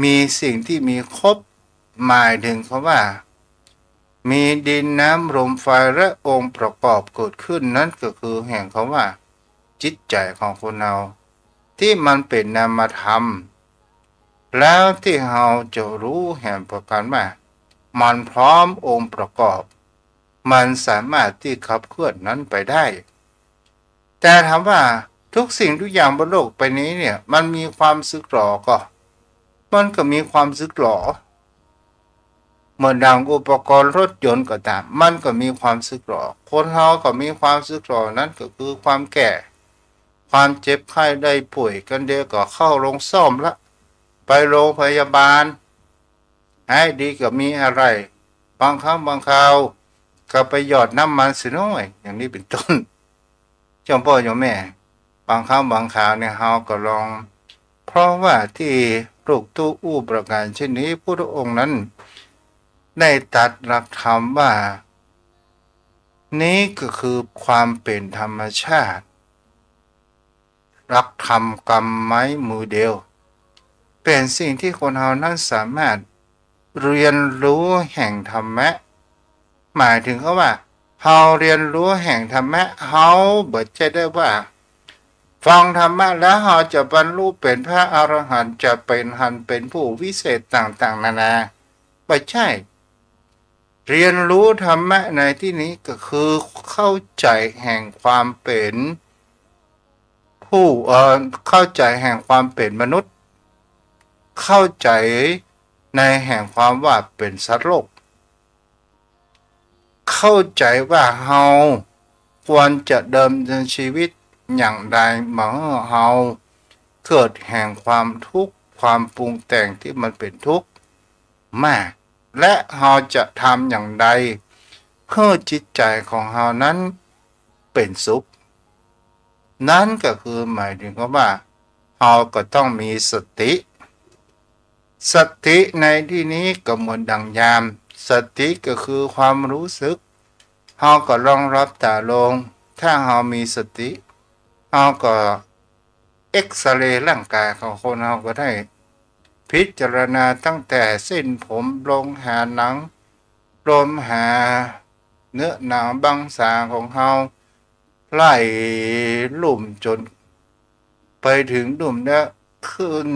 มีสิ่งที่มีครบหมายถึงเขาว่ามีดินน้ำลมไฟและองค์ประกอบเกิดขึ้นนั่นก็คือแห่งเขาว่าจิตใจของคนเราที่มันเป็นนามธรรมแล้วที่เราจะรู้แห่งประการว่ามันพร้อมองค์ประกอบมันสามารถที่ขับเคลื่อนนั้นไปได้แต่ถามว่าทุกสิ่งทุกอย่างบนโลกใบนี้เนี่ยมันมีความสึกหรอก็มันก็มีความสึกหรอเหมือนดังอุปกรณ์รถยนต์ก็ตามมันก็มีความสึกหรอคนเราก็มีความสึกหรอนั่นก็คือความแก่ความเจ็บไข้ได้ป่วยกันเดียวก็เข้าโรงซ่อมละไปโรงพยาบาลให้ดีก็มีอะไรบางครั้งบางคราวก็ไปหยอดน้ำมันสิน้อยอย่างนี้เป็นต้นเจ้าพ่อเจ้าแม่บางครั้งบางคราวเนี่ยเฮาก็ลองเพราะว่าที่ลูกตู้ประการเช่นนี้พระองค์นั้นได้ตรัสหลักธรรมว่านี้ก็คือความเป็นธรรมชาติรักธรรมกรรมไม้มือเดียวเป็นสิ่งที่คนเรานั้นสามารถเรียนรู้แห่งธรรมะหมายถึงเขาว่าเราเรียนรู้แห่งธรรมะเราบ่ใช่ได้ว่าฟังธรรมะแล้วเราจะบรรลุเป็นพระอรหันต์จะเป็นผู้วิเศษต่างๆนานาไม่ใช่เรียนรู้ธรรมะในที่นี้ก็คือเข้าใจแห่งความเป็นผู้เข้าใจแห่งความเป็นมนุษย์เข้าใจในแห่งความว่าเป็นสัตว์โลกเข้าใจว่าเฮาควรจะเดิมเนินชีวิตอย่างใดเมื่อเฮาเกิดแห่งความทุกข์ความปรุงแต่งที่มันเป็นทุกข์มากและเฮาจะทำอย่างใดเพื่อจิตใจของเฮานั้นเป็นสุขนั่นก็คือหมายถึงว่าเฮาก็ต้องมีสติในที่นี้ก็เหมือนดังยามสติก็คือความรู้สึกเฮาก็ลองรับตาลงถ้าเฮามีสติเฮาก็เอ็กซเรย์ร่างกายของคนเฮาก็ได้พิจารณาตั้งแต่เส้นผมลงหาหนังรวมหาเนื้อหนังบางสาของเฮาไล่ลุ่มจน ไปถึงดุ่มเนี่ยขึ้น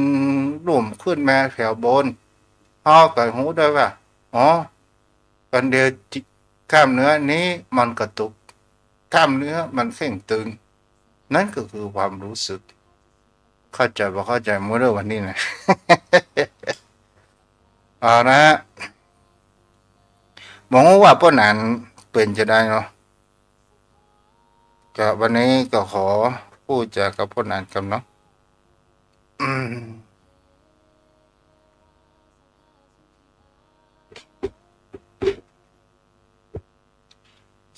ดุ่มขึ้นมาแถวบนพ่อก็รู้ได้ว่าอ๋อกันเดียวกล้ามเนื้อนี้มันกระตุกกล้ามเนื้อมันเข่งตึงนั่นก็คือความรู้สึกเข้าใจบ่เข้าใจมื้อเรื่องวันนี้นะ เอานะมองว่าป้อนันเป็นจะได้เนาะก็วันนี้ก็ขอพูดจากับป้อนันกันเนาะอืม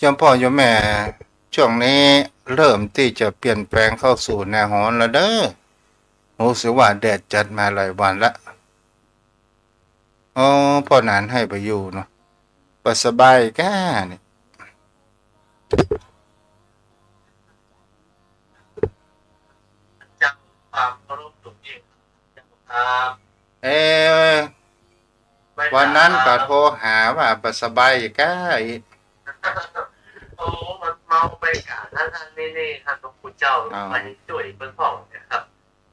ยมพ่อยมแม่ช่วงนี้เริ่มที่จะเปลี่ยนแปลงเข้าสู่แนวร้อนแล้วเด้อรู้สึกว่าแดดจัดมาหลายวันละอ๋อพ่อนานให้ไปอยู่เนาะบ่สบายแก่นี่ จังความเคารพตัวเองครับ เอ๊ะไม่วันนั้นก็โทรครับหาว่าบ่สบายแก่อีกโอ้มันเมาไปกะนั่นนี่ท่านพระคุณเจ้าอ้าไปวช่วยเบิ่งของนะครับ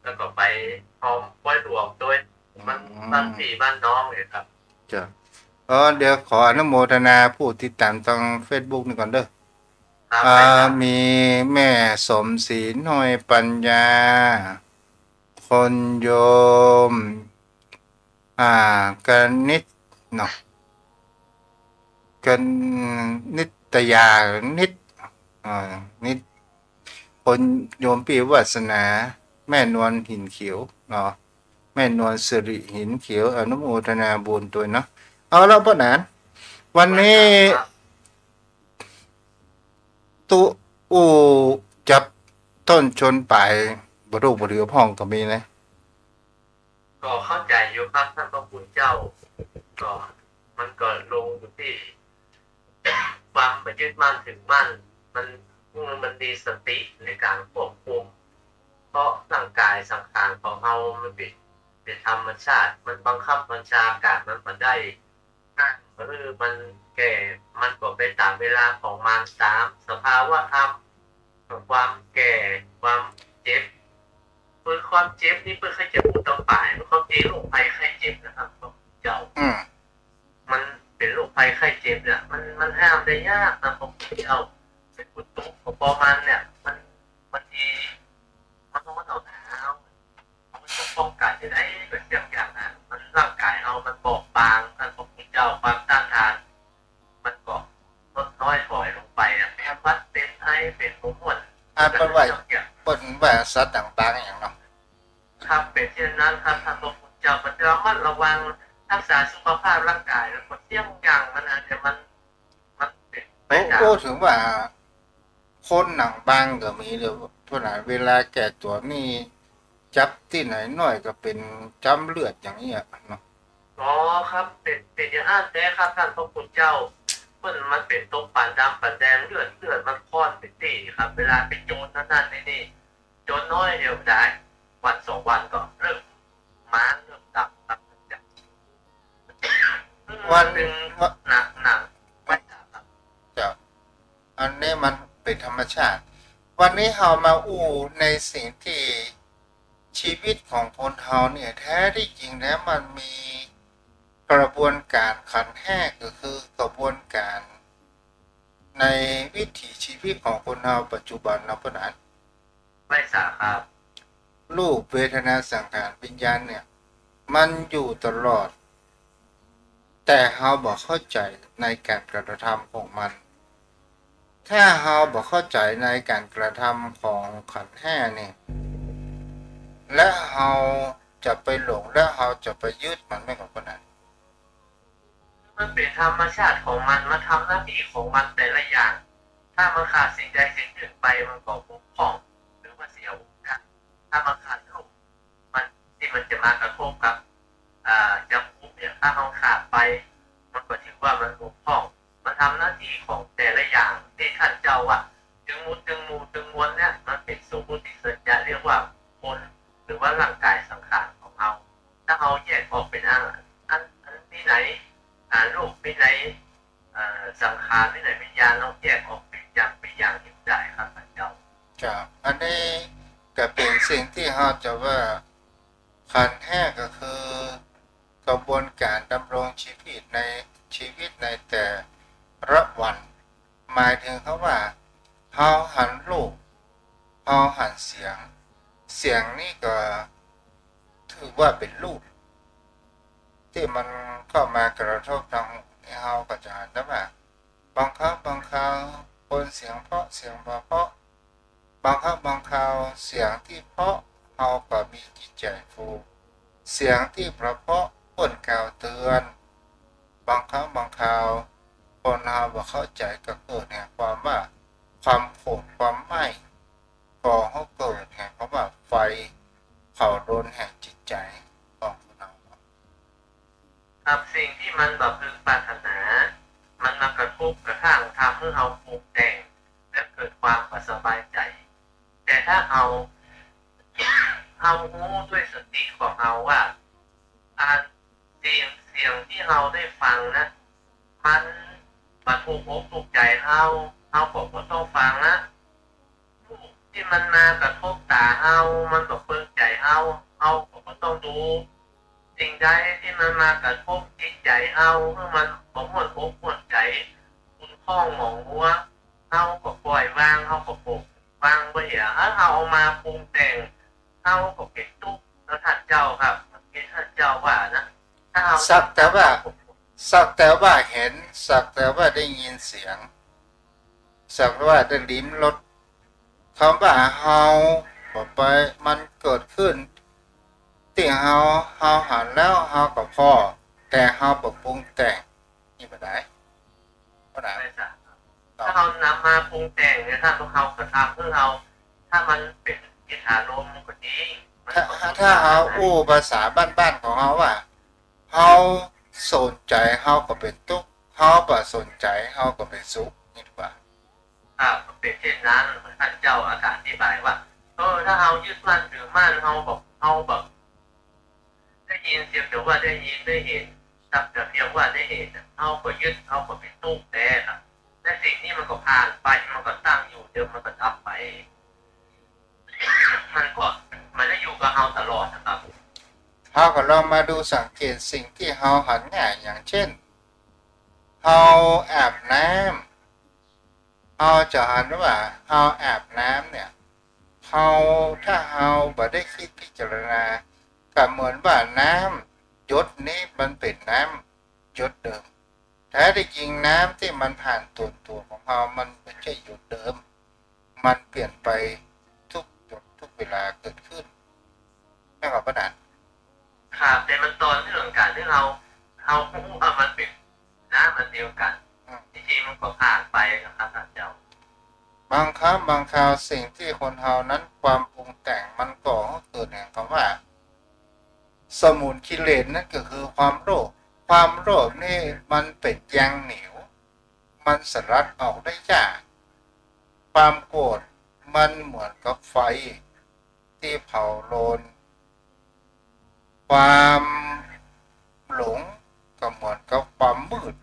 แล้วก็ไปพร้อมปล่อยหลวงโดยอืมันบ้านมพี่บ้านน้องเลยครับจ้ะเดี๋ยวขออนุโมทนาผู้ติดตามทาง Facebook นี่ก่อนเด้อครับไปครับมีแม่สมศรีน้อยปัญญา คนโยมกันนิดเนาะกันนิตยานิดอ่านิดคนโยมปีวัสนาแม่นวลหินเขียวเนาะแม่นวลสิริหินเขียวอนุโมทนาบุญตัวเนาะเอาแล้วพ่อหนานวันไปนี้ครับครับตุอูจับต้นชนปลายบรูบเรือพ่องก็มีนะก็เข้าใจอยู่ครับท่านพระคุณเจ้าก็มันก็ลงอยู่ที่ความประยึดมั่นถึงมั่นมันมันมีสติในการควบคุม เพราะร่างกายสังขารของเรามันเป็นธรรมชาติ มันบังคับบัญชาการมันมาได้หรือมันแก่ มันก็ไปตามเวลาของมันตามสภาวะธรรมความแก่ ความเจ็บเพื่อความเจ็บนี่เพื่อใครจะพูดต่อไปเพื่อความเจ็บโรคภัยไข้เจ็บนะครับเจ้าอืมมันเป็นโรคภัยไข้เจ็บเนี่ยมันห้ามได้ยากนะผมเจ้าเป็นคุณตุ๊กของปอมันเนี่ยมันดี มันต้องมาเอาหนาวมันต้องป้องกันจะได้เป็นอย่างนั้นมันร่างกายเรามันบอบบางท่านพระพุทธเจ้าความต้านทานมันก็ลดน้อยถอยลงไปอ่ะเป็นวัดเป็นไอเป็นหัวหมดเป็นไหวเป็นไหวสัตว์ต่างๆอย่างเนาะครับเป็นเช่นนั้นครับท่านพระพุทธเจ้ามันจะระมัดระวังรักษาสุขภาพร่างกายแล้วก็เที่ยงอย่างมันอาจจะมันเป็นไปตาม ถึงว่าคนหนังบางก็มีเดี๋ยวพวกนั้นเวลาแก่ตัวนี่จับที่ไหนหน่อยก็เป็นจำเลือดอย่างนี้เนาะอ๋อครับเป็นอย่างนั้นแต่ครับท่านพระคุณเจ้าเพิ่นมันเป็นตกปานดำปานแดงเลือดมันค้อนเป็นตีครับเวลาไปโจรนั่นนี่โจรน้อยเดียวได้วันสองวันก็เริ่มม้าเริ่มดับจากวันเป็นว่า หนักไม่ครับจะอันนี้มันเป็นธรรมชาติวันนี้เรามาอู้ในสิ่งที่ชีวิตของคนเราเนี่ยแท้ที่จริงแล้วมันมีกระบวนการขันแห้ก็คือกระบวนการในวิถีชีวิตของคนเราปัจจุบันเราประนานไม่สาครับรูปเวทนาสังขารวิญญาณเนี่ยมันอยู่ตลอดแต่เราบอกเข้าใจในการกระทำของมันถ้าเราบอกเข้าใจในการกระทำของขันธ์ห้าเนี่ยและเราจะไปหลงและเราจะไปยึดมันไม่กับคนนั้นมันเป็นธรรมชาติของมันทำหน้าที่ของมันแต่ละอย่างถ้ามันขาดสิ่งใดสิ่งหนึ่งไปมันก็บกพร่องหรือว่าเสียโอกาสถ้ามันขาดลูกมันที่มันจะมากระทบกับจมูกเนี่ยถ้าเราขาดไปมันก็ถือว่ามันบกพร่องมันทำหน้าที่ของแต่ละอย่างที่ท่านเจ้าว่าจึงมวลเนี่ยมันเป็นสมมุติสัจจะเรียกว่าคนหรือว่าร่างกายสังขารของเราถ้าเราแยกออกเป็นอันที่ไหนรูปที่ไหนสังขารที่ไหนวิญญาณเราแยกออกเป็นอย่างเป็นอย่างยิ่งใหญ่ครับท่านเจ้าจะอันนี้ ก็เป็นสิ่งที่เราจะว่าขันธ์ห้าก็คือกระบวนการดำรงชีวิตในแต่ละวันหมายถึงเขาว่าเราหันรูปเราหันเสียงนี่ก็ถือว่าเป็นรูปที่มันเข้ามากระทบทางหูที่เราก็จะหันได้ว่าบางครั้งบางคราวคนเสียงเพราะเสียงเพราะบางครั้งบางคราวเสียงที่เพราะเราก็มีจิตใจฟูเสียงที่เพราะคนกล่าวเตือนบางครั้งบางคราวคนเราบ่เข้าใจก็เกิดแห่งความว่าความโกรธความไม่ก่อให้เกิดแห่งเพราะว่าไฟเผาโดนแห่งจิตใจของคนเรา ครับสิ่งที่มันแบบพึงปรารถนา มันมากระทบกระทั่งทำให้เราปรุงแต่งและเกิดความไม่สบายใจ แต่ถ้าเอารู้ด้วยสติของเราว่าเสียงที่เราได้ฟังนะมันมาถูกอกถูกใจเราก็ต้องฟังนะที่มันมากระทบตามันก็เพิ่งใจเราก็ต้องดูสิ่งใดที่มันมากระทบจิตใจเมื่อมันผมหมดอกหมดใจคุณข้องหมองหัวก็ปล่อยวางก็ปกวางไปอย่าเอามาปรุงแต่งก็เก็บตุ๊กแล้วท่านเจ้าครับเป็นท่านเจ้าว่านะสักแต่ว่าเห็นสักแต่ว่าได้ยินเสียงสักแต่ว่าได้ลิ้มรสคำว่าเฮาต่อไปมันเกิดขึ้นที่เฮาหันแล้วเฮากับพ่อแต่เฮาปรับปรุงแต่งนี่บ่ได้บ่ได้ ถ้าเรานำมาปรุงแต่งเนี่ยถ้าเรากระทำเพื่อเราถ้ามันเป็นอิทธารมก็ดีถ้าเฮาอู้ภาษาบ้านๆของเฮาว่าเฮาสนใจเฮาก็เป็นทุกข์เฮาบ่สนใจเฮาก็เป็นสุขนี่ดีกว่าเป็นเช่นนั้นท่านเจ้าอธิบายว่าถ้าเรายึดมั่นถือมั่นเราแบบได้ยินเสียงแต่ว่าได้ยินได้เห็นสักแต่เพียงว่าได้เห็นเราก็ยึดเราก็เป็นทุกข์แต่และสิ่งนี้มันก็ผ่านไปมันก็ตั้งอยู่เดี๋ยวมันก็ดับไปมันได้อยู่กับเราตลอดนะครับเราก็ลองมาดูสังเกตสิ่งที่เราหันง่ายอย่างเช่นเราอาบน้ำเราจะหันว่าเราอาบน้ำเนี่ยถ้าเราบ่ได้คิดพิจารณาก็เหมือนว่าน้ำหยดนี้มันเป็นน้ำหยดเดิมถ้าได้จริงน้ำที่มันผ่านตัวของเรามันไม่ใช่หยดเดิมมันเปลี่ยนไปทุกหยดทุกเวลาเกิดขึ้นไม่ว่าประดานครับแต่มันตอนที่เรื่องการที่เราพูดมันเป็นน้ำมันเดียวกันจริงๆมันก็ผ่านไปนะครับท่านเจ้าบางครั้งบางคราวสิ่งที่คนเรานั้นความปรุงแต่งมันก่อให้เกิดแห่งคำว่าสมุนกิเลสนั่นก็คือความโลภนี่มันเป็นยางเหนียวมันสลัดออกได้ยากความโกรธมันเหมือนกับไฟที่เผาโลนความหลงก็เหมือนกับความมืด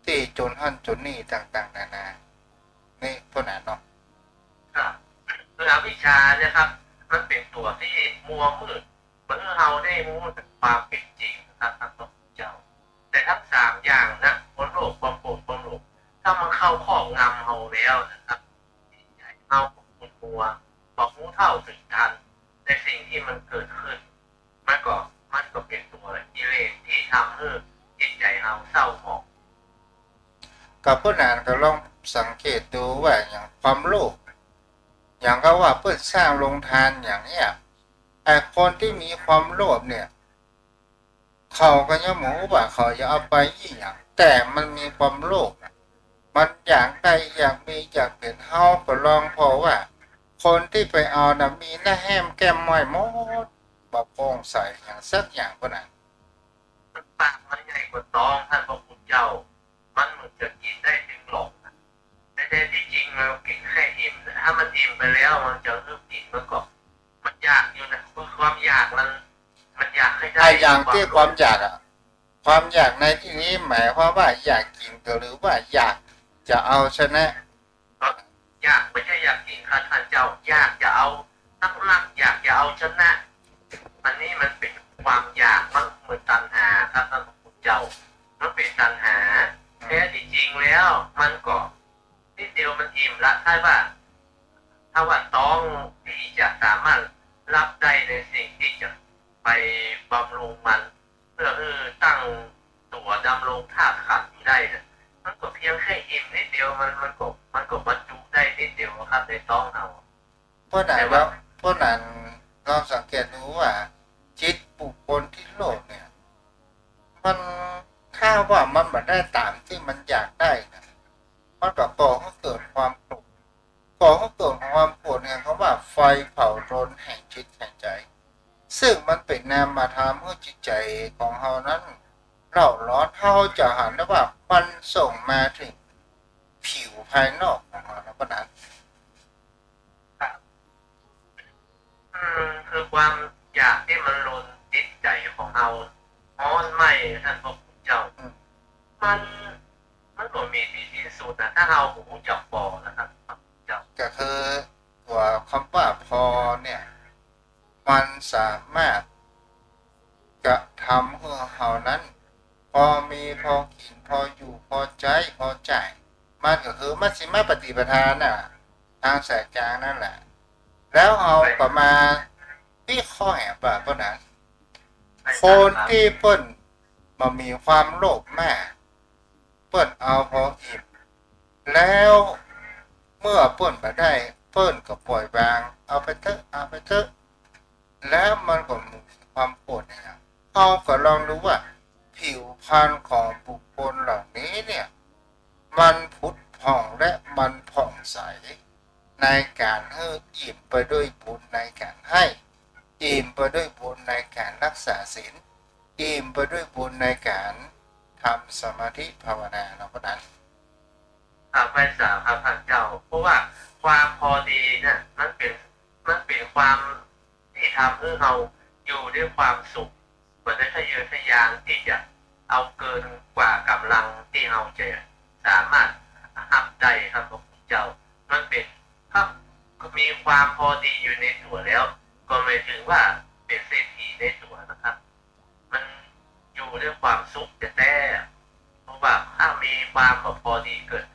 ที่จนหั่นจนนี่ต่างๆนานานี่พวกนั้นเนาะครับอวิชชาเนี่ยครับมันเป็นตัวที่มัวมืดเมื่อเราได้รู้ถึงความเป็นจริงนะครับท่านเจ้าแต่ทั้ง3อย่างนะความโลภความโกรธความหลงถ้ามันเข้าครอบงำเราแล้วนะครับเราคุณมัวบอกรู้เท่าถึงทันในสิ่งที่มันเกิดขึ้นมันก็เป็นตัวกิเลสที่ทำให้จิตใจเราเศร้าหมองกับพวกนั้นก็ลองสังเกตดูว่าอย่างความโลภอย่างก็ว่าเพื่อสร้างโรงทานอย่างเนี้ยไอ้คนที่มีความโลภเนี่ยเขาก็ยังหมูว่าเขาจะเอาไปอีกอย่างแต่มันมีความโลภมันอยากได้อยากมีอยากเป็นเฮาก็ลองพอว่าคนที่ไปเอานะมีหน้าแห้มแก้มม้อยหมดบ่โปร่งใสอย่างสักอย่างพวกนั้นปากมันใหญ่กว่าตองท่านพระคุณเจ้ามันเหมือนจะกินได้ถึงหลอกแต่ที่จริงเรากินแค่อิ่มถ้ามันอิ่มไปแล้วมันจะเริ่มอิ่มมันก็มันอยากอยู่นะความอยากมันอยากให้ได้อย่างที่ความอยากความอยากในที่นี้หมายความว่าอยากกินหรือว่าอยากจะเอาชนะอยากไม่ใช่อยากกินค่ะท่านเจ้าอยากจะเอา าว่าต้องที่จะสามารถรับได้ในสิ่งที่จะไปบำรุงมันเพื่อตั้งตัวดำรงธาตุขันธ์อยู่ได้เนี่ยมันก็เพียงแค่อิ่มนิดเดียวมันก็บรรจุได้นิดเดียวครับในต้องเอา เพราะนั้นแล้วเพราะนั้นเราสังเกตดูว่าจิตบุคคลที่โลภเนี่ยมันถ้าว่ามันไม่ได้ตามที่มันอยากได้นะมันก็ก่อให้เกิดความโกรธก่อให้เกิดความโกรธเนี่ยเขาว่าไฟเผารนแห่งจิตแห่งใจซึ่งมันเป็นนามธรรมให้จิตใจของเรานั้นเร่าร้อนเขาจะหันได้ว่ามันส่งมาถึงผิวภายนอกของเราแล้วก็นั้น คือความอยากที่มันลนจิตใจของเราอ้อนไม่ท่านพระคุณเจ้ามันมันก็มีดีที่สุดนะถ้าเราหูจับปอนะครับเจ้าก็คือตัวคำว่าพอเนี่ยมันสามารถกระทำให้เรานั้นพอมีพอกินพออยู่พอใจพอจ่ายมันก็คือมัชฌิมปฏิปทาน่ะทางสายกลางนั่นแหละแล้วเราก็มาวิเคราะห์ว่าเพราะนั้นคนที่เปิ้นมามีความโลภมากเปิ้นเอาพออิ่มแล้วเมื่อเปิ้นมาได้เปิ้นก็ปล่อยวางเอาไปเถอะเอาไปเถอะแล้วมันก็มีความโกรธนะครับเราก็ลองดูว่าผิวพรรณของบุคคลเหล่านี้เนี่ยมันผุดผ่องและมันผ่องใสในการให้อิ่มไปด้วยบุญในการให้อิ่มไปด้วยบุญในการรักษาศีลอิ่มไปด้วยบุญในการทำสมาธิภาวนาเนาะเพราะนั้นไม่ทราบครับท่านเจ้าเพราะว่าความพอดีเนี่ยมันเป็นความที่ทำให้เราอยู่ด้วยความสุขมันได้ทะเยอทะยานที่จะเอาเกินกว่ากำลังที่เราจะสามารถทำได้ครับพระคุณเจ้ามันเป็นครับมีความพอดีอยู่ในตัวแล้วก็ไม่ถึงว่าเป็นเศรษฐีในตัวนะครับมันอยู่ด้วยความสุขแต่เพราะว่าถ้ามีความพอดีเกิด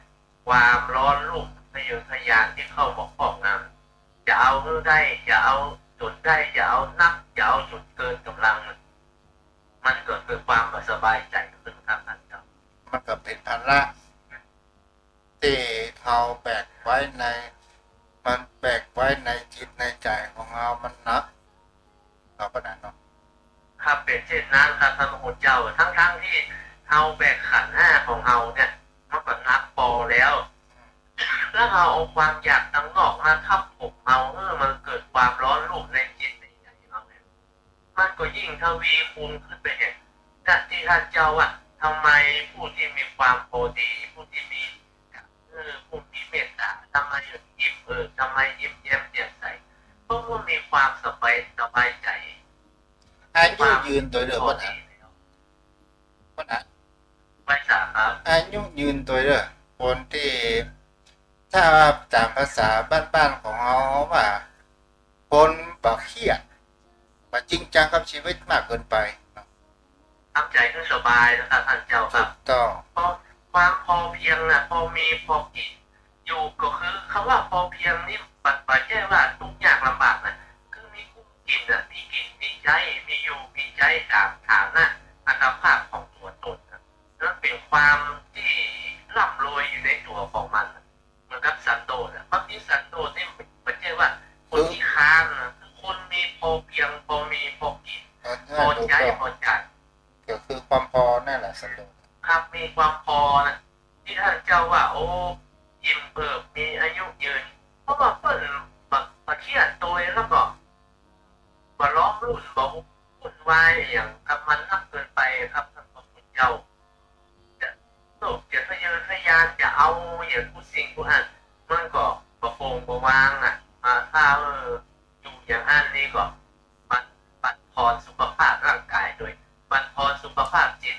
ความร้อนรุ่มทะเยอทะยานที่เข้ามาครอบงำจะเอาได้จะเอาจนได้จะเอานักจะเอาจนเกินกำลังมันเกิดความไม่สบายใจขึ้นครับท่านเจ้ามันก็เป็นภาระที่เราแบกไว้ในมันแบกไว้ในจิตในใจของเรามันหนักเราก็นั้นเนาะครับเป็นเช่นนั้นครับท่านพระคุณเจ้าทั้งที่เราแบกขันธ์ห้าของเราเนี่ยมันก็นักพอแล้วแล้วเราเอาความอยากตั้งนอกมาทับถมเอามันเกิดความร้อนรุ่มในจิตในใจเราเนี่ยมันก็ยิ่งทวีคูณขึ้นไปเองจากที่ท่านเจ้าว่าทำไมผู้ที่มีความพอดีผู้ที่มีผู้ที่เมตตาทำไมยิ้มทำไมยิ้มแย้มแจ่มใสเพราะว่ามีความสบายใจอายุยืนโดยเด้อพ่อนะพ่อนะไม่ทราบครับอายุยืนโดยเด้อคนที่ถ้าตามภาษาบ้านๆของเราว่าคนบ่เครียดบ่จริงจังกับชีวิตมากเกินไปทำใจให้สบายนะครับท่านเจ้าครับต้องเพราะความพอเพียงนะพอมีพอกินอยู่ก็คือคำว่าพอเพียงนี่ปัจจัยว่าทุกอย่างลำบากนะคือมีกินนะมีกินมีใจมีอยู่มีใจตามฐานะอัตภาพของตัวตนนะนั่นเป็นความที่ร่ำรวยอยู่ในตัวของมันเหมือนกับสันโดษนะบางทีสันโดษนี่ปัจจัยว่าคนที่ค้านนะคือคนมีพอเพียงพอมีพอกินพอใจพอใจก็คือความพอนั่นแหละสันโดษครับมีความพอนะที่ท่านเจ้าว่าโอ้ยิ้มเบิกมีอายุยืนเพราะว่าเพิ่นมาเครียดตัวแล้วก็มาล้อมรุ่นบอกวุ่นวายอย่างกับมันนักเกินไปครับท่านพระคุณเจ้าจะโลกจะทะเยอทะยานจะเอาอย่างผู้สิ่งผู้อันมันก็ประโคงประวางอ่ะถ้าอยู่อย่างอันนี้ก็บั่นทอนสุขภาพร่างกายโดยบั่นทอนสุขภาพจิต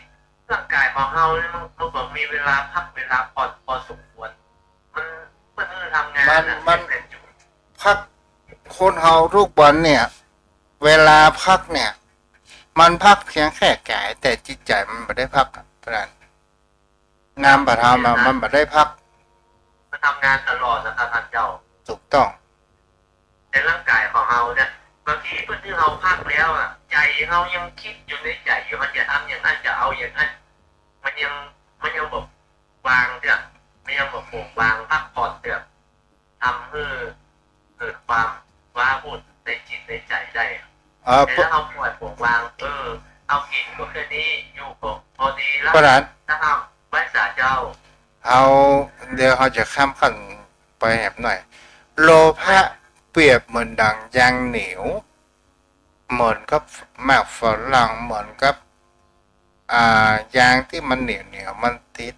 ร่างกายของเราเนี่ยมันก็มีเวลาพักเวลาผ่อนพอสมควรมันทำงานมันพักคนเฮาทุกวันเนี่ยเวลาพักเนี่ยมันพักเพียงแค่กายแต่จิตใจมันไม่ได้พักเพราะนั้นงานประทำมันไม่ได้พักมันทำงานตลอดนะครับท่านเจ้าถูกต้อง ทีเพื่อนที่เราพักแล้วอ่ะใจเรายังคิดอยู่ในใจอยู่มันจะทำอย่างนั้นจะเอาอย่างนั้นมันยังแบบวางเถอะมันยังแบบปลูกวางพักผ่อนเถอะทำให้เกิดความว้าวุ่นในจิตในใจได้แต่ถ้าเราปล่อยปลูกวางเอากินก็แค่นี้อยู่ก็พอดีแล้ว เพราะนั้น ถ้าทำไว้สาเจ้า เอาเดี๋ยวเขาจะข้ามขั้นไปแอบหน่อย โลภะเปรียบเหมือนดังยางเหนียวเหมือนกับหมากฝรั่งเหมือนกับยางที่มันเหนียวมันติด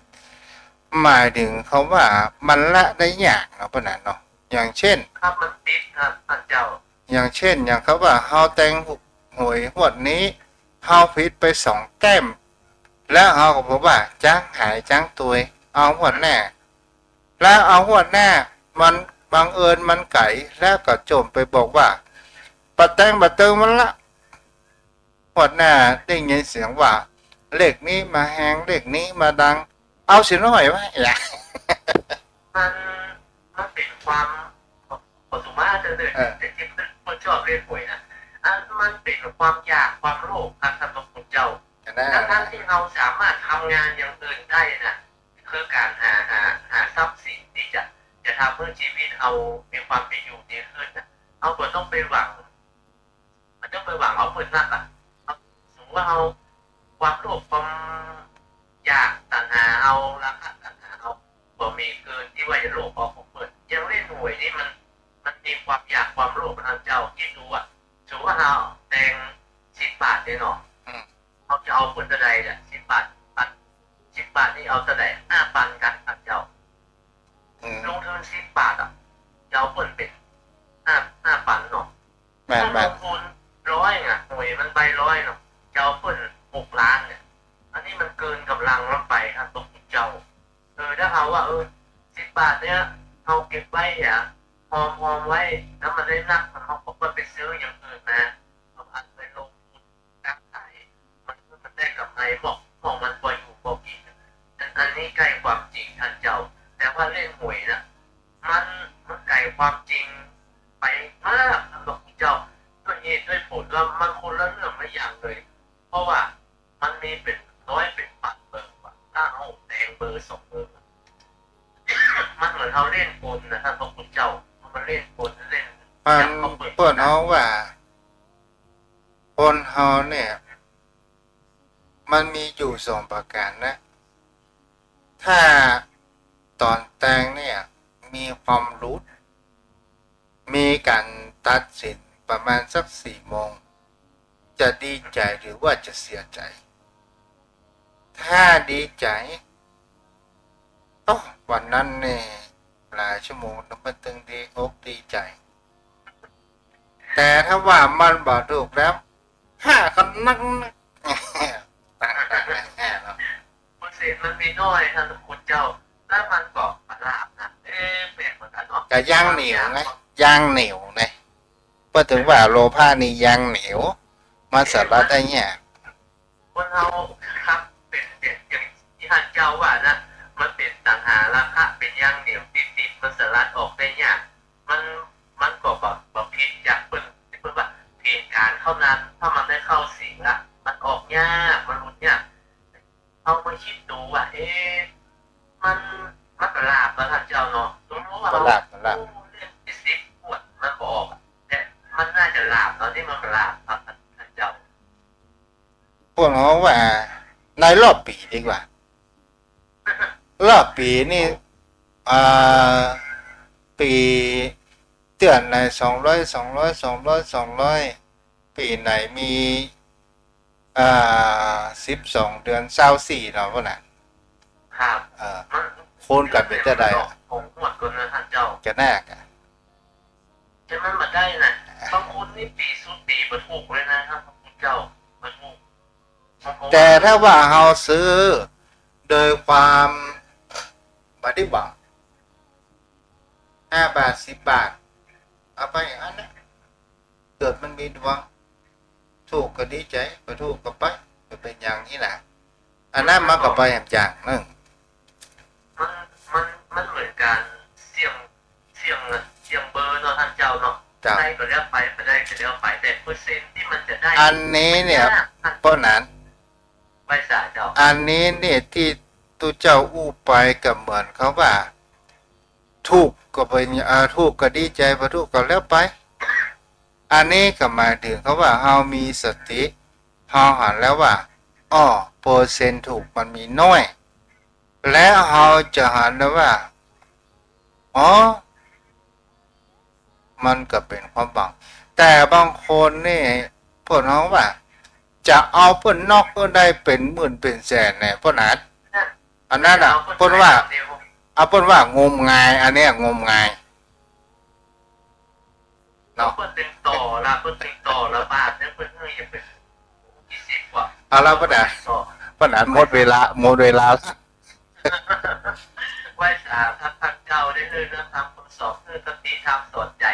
หมายถึงเขาว่ามันละได้อย่างเนาะปะนั้นเนาะอย่างเช่น ครับมันติดครับท่านเจ้า อย่างเช่นอย่างเขาว่าเฮาแต่งหวยหวดนี้เฮาผิดไป2 แต้มแล้วเฮาก็บอกว่าจ้างหายจ้างตัวยเอาหวดแน่แล้วเอาหวดแน่มันบังเอิญมันไก่แล้วก็โจมไปบอกว่าปะแต่งปะเติงมันละหวดหน้าได้ยินเสียงว่าเลขนี้มาแหงเลขนี้มาดังเอาสิหน่อยว่าอย่า มันเป็นความปฐุมาเดินแต่ที่คนชอบเรียนหวยนะมันเป็นความอยากความโลภครับท่านพระคุณเจ้าทั้งที่เราสามารถทำงานอย่างอื่นได้นะคือการหาทรัพย์สินที่จะทำให้ชีวิตเอามีความเป็นอยู่ดีขึ้นนะเอาตัวต้องไปหวังมันต้องไปหวังเอาเพื่อนนักอ่ะสมมติว่าเอาความโลภความอยากตัณหาเอาราคาตัณหาเอาบ่มีเกินที่ว่าจะโลภเอาของเพื่อนยังเล่นหวยนี่มันมีความอยากความโลภทางเจ้าคิดดูอ่ะสมมติว่าเราแดง10 บาทเนี่ยเนาะเขาจะเอาผลอะไรเนี่ย10 บาท10 บาทนี่เอาเท่าไหร่5 ปันกันทางเจ้าลงทุน10 บาทอ่ะจะเอาผลเป็น5 ปันเนาะถ้าลงทุน100อ่ะหวยมันไป100เนาะจะเอาผล6 ล้านเนี่ยอันนี้มันเกินกำลังมันไปครับตกเจ้าถ้าเขาว่า10 บาทเนี่ยเขาเก็บไว้อ่ะพอไว้แล้วมันได้นักเขาก็ไปซื้ออย่างอื่นนะเขาอาจไปลงทุนการขายมันได้กำไรบอกมันพออยู่พอกินอันนี้ใกล้ความจริงท่านเจ้าแต่ว่าเล่นหวยนะมันไกลความจริงไปมากท่านเจ้าด้วยเหตุด้วยผลแล้วมันคนละเรื่องละอย่างเลยเพราะว่ามันมีเป็นร้อยเป็นพันเบอร์ถ้าเอาแดงเบอร์2 เบอร์มันเหมือนเขาเล่นกลนะท่านพระคุณเจ้ามันเล่นกลเล่นมันเปิดเอาว่าคนเฮาเนี่ยมันมีอยู่2 ประการนะถ้าตอนแต่งเนี่ยมีความรู้มีการตัดสินประมาณสัก4 โมงจะดีใจหรือว่าจะเสียใจถ้าดีใจวันนั้นเนี่ยหลายชั่วโมงน้ำมันตึงดีอกดีใจแต่ถ้าว่ามันบ่ถูกแล้วคนนั่งต่างๆแน่แล้วเปอร์เซ็นต์มันมีน้อยท่านคุณเจ้าแล้วมันก็ประหลาดนะแปลกเหมือนกันเนาะแต่ย่างเหนียวไงย่างเหนียวไงเพื่อถึงว่าโลภะนี่ย่างเหนียวมาสลัดได้เนี่ยคนเราครับเป็นอย่างที่ท่านเจ้าว่านะมันเป็นต่างหาราคาเป็นย่างเหนียวติดมันสลัดออกได้ยากมันก็แบบผิดจากเพิ่นว่าเพียงการเข้านั้นถ้ามันได้เข้าสิงละมันออกยากมันหลุดยากเอามาคิดดูว่ามันประหลาดแล้วท่านเจ้าเนาะสมมติว่าเราเล่น10 ขวดมันบอกแต่มันน่าจะหลาบตอนที่มันประหลาดครับท่านเจ้าพวกเขาว่าในรอบปีดีกว่ารอบปีนี่ปีเดือนใน200ปีไหนมี12 เดือน24เนาะพวกนั้นครับคูณกันเป็นจะได้ผมหมดคนนะท่านเจ้าจะแน่กะจะมันมาได้นะบางคนนี่ปีสุดปีมาถูกเลยนะครับท่านเจ้ามาถูกแต่ถ้าว่าเราซื้อโดยความไม่ได้หวัง5 บาท10 บาทเอาไปอย่างนั้นนะเกิดมันมีดวงถูกก็ดีใจก็ถูกก็ไปเป็นอย่างนี้แหละอันนั้นมันก็ไปอย่างหนึ่งมันเหมือนการเสี่ยงเบอร์เนาะท่านเจ้าเนาะได้ก็เรียกไปไม่ได้ก็เรียกไปแต่ อันนี้เนี่ยเพราะนั้น ไม่สาเจ้า อันนี้เนี่ยที่ตัวเจ้าอู้ไปกับเหมือนเขาว่าทุกข์ก็เป็นทุกข์ก็ดีใจพอทุกข์ก็แล้วไป อันนี้ก็หมายถึงเขาว่าเฮามีสติเฮาหันแล้วว่าอ้อเปอร์เซ็นต์ถูกมันมีน้อย แล้วเฮาจะหันแล้วว่าอ๋อมันก็เป็นความบังแต่บางคนนี่พวกน้องว่า จะเอาเพิ่นนอกก็ได้เป็นหมื่นเป็นแสนเนี่ยพวกนั้นอันนั้นอ่ะเพิ่นว่าเอาเพิ่นว่างมงายอันเนี้ยงมงาย เนาะเพิ่นเป็นต่อละเพิ่นเป็นต่อละบาทเนี่ยเพิ่นเฮ้ยยังเป็น20กว่า เอาแล้วปะเนี่ยปะนั้นหมดเวลาไหว้สาพักเจ้าได้เลยนะทำคนสอบเพื่อสติธรรมสอนใจ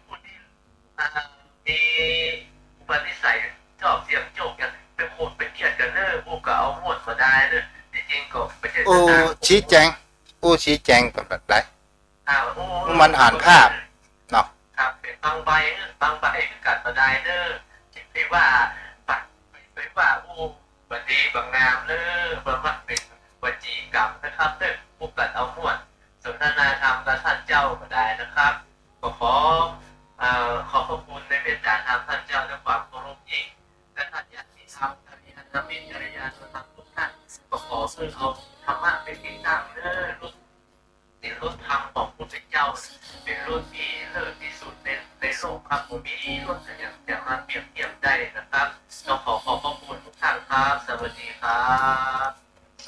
ผู้ที่มีอุปนิสัยชอบเสียงโจกกันเป็นโหดเป็นเกียรติกันเนอผู้ก็เอาหมดมาได้เลยจริงๆก็ไม่ใช่ ชี้แจงกับแบบไรมันอ่านภาพเนาะ ครับเป็นบางใบกัดมาได้เนอคิดไปว่าปัดไปว่าบันดีบางงามเนอบางมักเป็นวจีกรรมนะครับเนอผู้กัดเอาหมดสนทนาธรรมกับท่านเจ้าก็ได้นะครับก็ขอขอบพระคุณในเมตตาธรรมท่านเจ้าด้วยความเคารพยิ่งและท่านญาติธรรมกัลยาณมิตรกัลยาณธรรมทุกท่านก็ขอเพื่อเอาธรรมะเป็นที่ตั้งเนอเป็นรถธรรมของพุทธเจ้าเป็นรถที่เลิศที่สุดในโลกครับผมมีรถอย่างจะมาเปรียบเทียบได้นะครับต้องขอขอบพระคุณทุกท่านครับสวัสดีครับ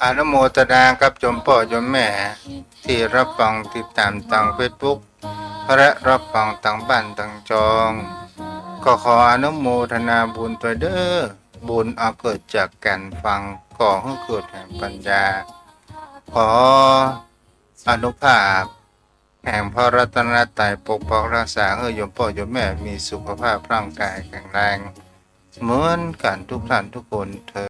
อนุโมทนากับโยมพ่อโยมแม่ที่รับฟังติดตามทางเฟซบุ๊กและรับฟังทางบ้านทางจองก็ขออนุโมทนาบุญตัวเด้อบุญเอาเกิดจากการฟังก่อให้เกิดแห่งปัญญาขออนุภาพแห่งพระรัตนตรัยปกปักรักษาให้โยมพ่อโยมแม่มีสุขภาพร่างกายแข็งแรงเหมือนกันทุกท่านทุกคนเธอ